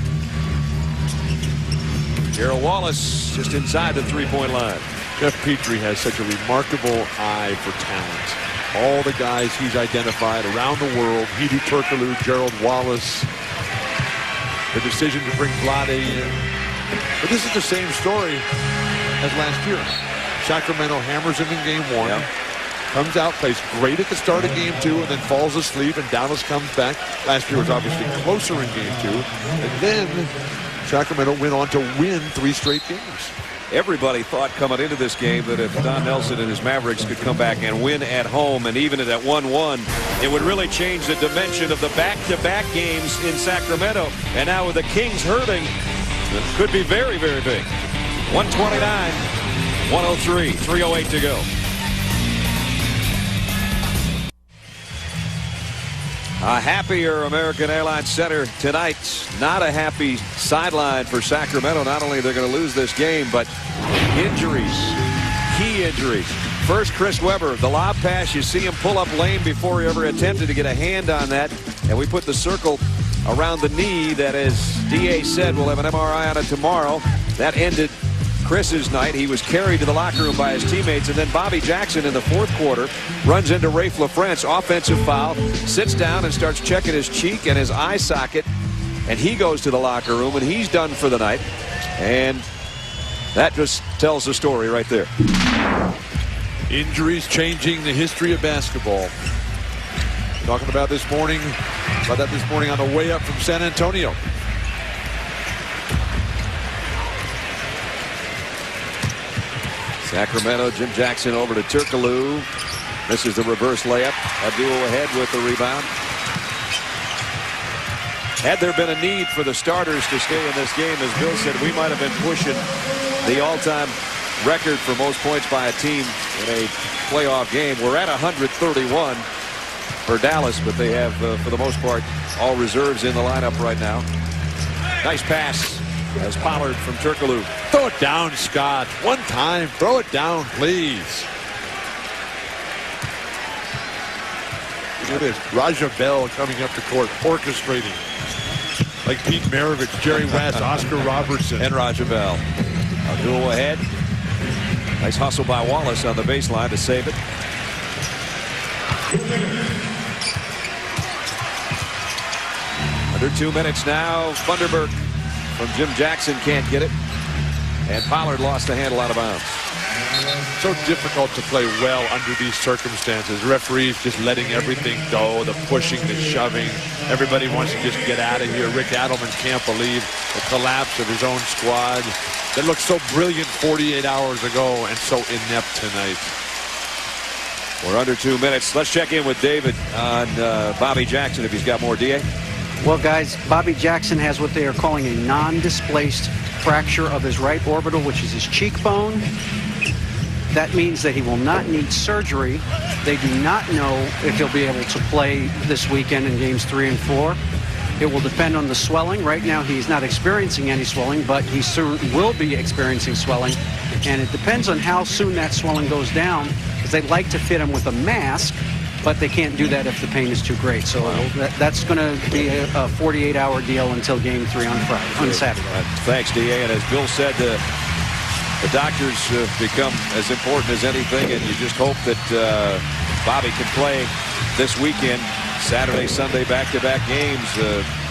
Speaker 3: Gerald Wallace just inside the three-point line.
Speaker 4: Jeff Petrie has such a remarkable eye for talent. All the guys he's identified around the world, Hedo Turkoglu, Gerald Wallace, the decision to bring Vlade in. But this is the same story as last year. Sacramento hammers him in game one, comes out, plays great at the start of game two, and then falls asleep, and Dallas comes back. Last year was obviously closer in game two. And then Sacramento went on to win 3 straight games.
Speaker 3: Everybody thought coming into this game that if Don Nelson and his Mavericks could come back and win at home, and even at 1-1, it would really change the dimension of the back-to-back games in Sacramento. And now with the Kings hurting, it could be very, very big. 129, 103, 3:08 to go. A happier American Airlines Center tonight. Not a happy sideline for Sacramento. Not only they're going to lose this game, but injuries, key injuries. First, Chris Webber, the lob pass. You see him pull up lane before he ever attempted to get a hand on that. And we put the circle around the knee that, as DA said, we'll have an MRI on it tomorrow. That ended Chris's night. He was carried to the locker room by his teammates, and then Bobby Jackson in the fourth quarter runs into Rafe LaFrance, offensive foul, sits down and starts checking his cheek and his eye socket, and he goes to the locker room, and he's done for the night. And that just tells the story right there.
Speaker 4: Injuries changing the history of basketball. Talking about that this morning on the way up from San Antonio.
Speaker 3: Sacramento, Jim Jackson over to Turkoglu. This is the reverse layup. Abdul ahead with the rebound. Had there been a need for the starters to stay in this game, as Bill said, we might have been pushing the all-time record for most points by a team in a playoff game. We're at 131 for Dallas, but they have, for the most part, all reserves in the lineup right now. Nice pass as Pollard from Turkoglu.
Speaker 4: Throw it down, Scott. One time. Throw it down, please. Look at this. Raja Bell coming up to court, orchestrating. Like Pete Maravich, Jerry West, Oscar Robertson.
Speaker 3: And Raja Bell. Abdul ahead. Nice hustle by Wallace on the baseline to save it. Under 2 minutes now. Funderburk from Jim Jackson can't get it. And Pollard lost the handle out of bounds.
Speaker 4: So difficult to play well under these circumstances. Referees just letting everything go, the pushing, the shoving. Everybody wants to just get out of here. Rick Adelman can't believe the collapse of his own squad that looked so brilliant 48 hours ago and so inept tonight.
Speaker 3: We're under 2 minutes. Let's check in with David on Bobby Jackson if he's got more. DA?
Speaker 6: Well, guys, Bobby Jackson has what they are calling a non-displaced fracture of his right orbital, which is his cheekbone. That means that he will not need surgery. They do not know if he'll be able to play this weekend in games 3 and 4. It will depend on the swelling. Right now, he's not experiencing any swelling, but he soon will be experiencing swelling. And it depends on how soon that swelling goes down, because they'd like to fit him with a mask, but they can't do that if the pain is too great. So that's going to be a 48-hour deal until Game 3 on Saturday.
Speaker 3: Thanks, DA. And as Bill said, the doctors become as important as anything, and you just hope that Bobby can play this weekend. Saturday, Sunday, back-to-back games.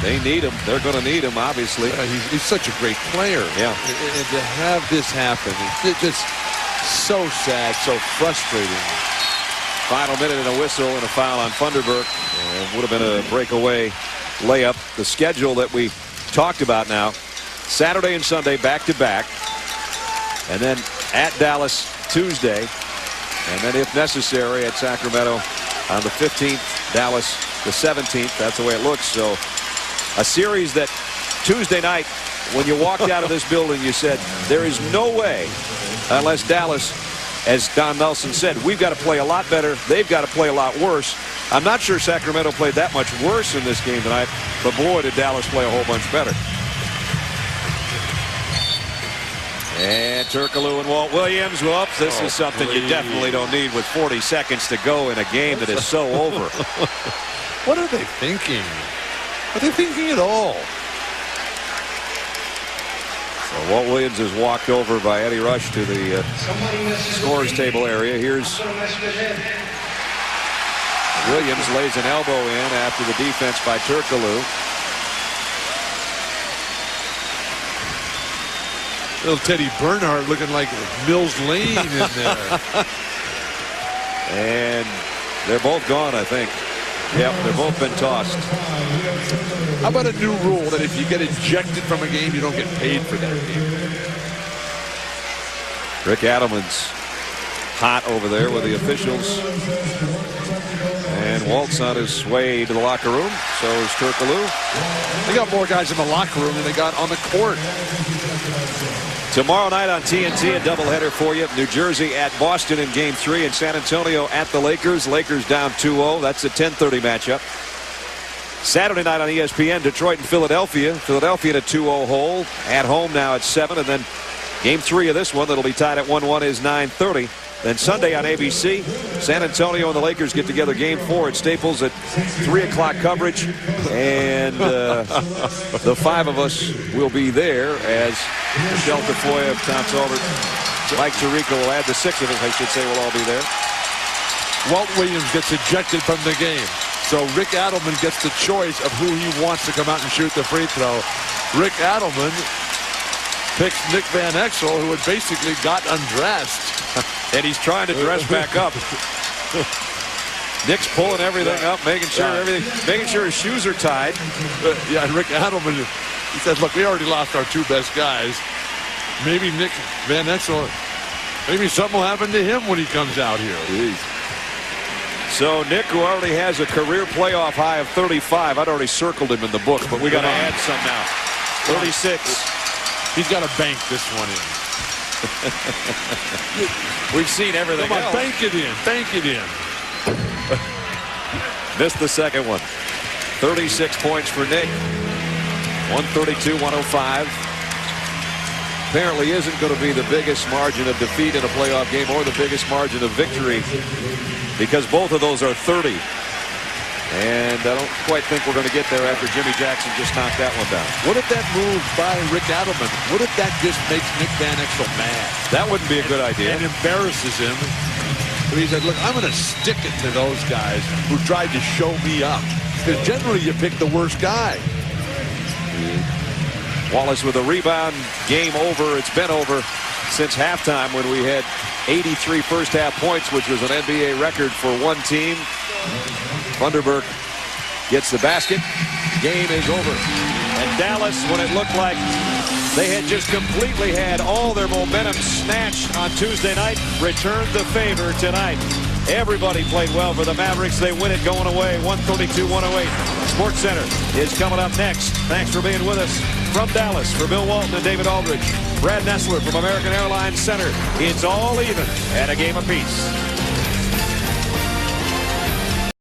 Speaker 3: They need him. They're going to need him, obviously.
Speaker 4: He's such a great player.
Speaker 3: Yeah.
Speaker 4: And to have this happen, it's just so sad, so frustrating.
Speaker 3: Final minute and a whistle and a foul on Funderburk. Would have been a breakaway layup. The schedule that we talked about now, Saturday and Sunday back-to-back. And then at Dallas Tuesday. And then if necessary at Sacramento on the 15th. Dallas the 17th. That's the way it looks. So a series that Tuesday night, when you walked out of this building, you said, there is no way unless Dallas, as Don Nelson said, we've got to play a lot better. They've got to play a lot worse. I'm not sure Sacramento played that much worse in this game tonight, but boy, did Dallas play a whole bunch better. And Turkoglu and Walt Williams. Whoops, this is something you definitely don't need with 40 seconds to go in a game that is so over.
Speaker 4: What are they thinking? Are they thinking at all?
Speaker 3: So Walt Williams is walked over by Eddie Rush to the scorers table area. Here's Williams, lays an elbow in after the defense by Turkoglu.
Speaker 4: Little Teddy Bernhardt looking like Mills Lane in there.
Speaker 3: And they're both gone, I think. Yep, they've both been tossed.
Speaker 4: How about a new rule that if you get ejected from a game, you don't get paid for that game?
Speaker 3: Rick Adelman's hot over there with the officials. And Walt's on his way to the locker room. So is Turkoglu.
Speaker 4: They got more guys in the locker room than they got on the court.
Speaker 3: Tomorrow night on TNT, a doubleheader for you. New Jersey at Boston in Game 3, and San Antonio at the Lakers. Lakers down 2-0. That's a 10:30 matchup. Saturday night on ESPN, Detroit and Philadelphia. Philadelphia in a 2-0 hole. At home now at 7. And then game 3 of this one that'll be tied at 1-1 is 9:30. Then Sunday on ABC, San Antonio and the Lakers get together game 4 at Staples at 3 o'clock coverage. And the 5 of us will be there as Michelle Tafoya, Tom Talbot, Mike Tirico will add the 6 of us, I should say, will all be there.
Speaker 4: Walt Williams gets ejected from the game. So Rick Adelman gets the choice of who he wants to come out and shoot the free throw. Rick Adelman picks Nick Van Exel, who had basically got undressed.
Speaker 3: And he's trying to dress back up. Nick's pulling everything up, making sure his shoes are tied.
Speaker 4: Yeah, and Rick Adelman, he said, look, we already lost our 2 best guys. Maybe Nick Van Exel, maybe something will happen to him when he comes out here.
Speaker 3: Jeez. So Nick, who already has a career playoff high of 35, I'd already circled him in the book, but we got to add some now. 36.
Speaker 4: He's got to bank this one in.
Speaker 3: We've seen everything else.
Speaker 4: Bank it in. Bank it in.
Speaker 3: Missed the second one. 36 points for Nick. 132-105. Apparently isn't going to be the biggest margin of defeat in a playoff game or the biggest margin of victory, because both of those are 30. And I don't quite think we're going to get there after Jimmy Jackson just knocked that one down.
Speaker 4: What if that move by Rick Adelman, what if that just makes Nick Van Exel mad?
Speaker 3: That wouldn't be a good idea.
Speaker 4: And embarrasses him. So he said, look, I'm going to stick it to those guys who tried to show me up. Because generally you pick the worst guy.
Speaker 3: Wallace with a rebound. Game over. It's been over since halftime when we had 83 first half points, which was an NBA record for one team. Vanderberg gets the basket. Game is over. And Dallas, when it looked like they had just completely had all their momentum snatched on Tuesday night, returned the favor tonight. Everybody played well for the Mavericks. They win it going away, 132-108. Sports Center is coming up next. Thanks for being with us. From Dallas, for Bill Walton and David Aldridge, Brad Nessler from American Airlines Center. It's all even at a game apiece.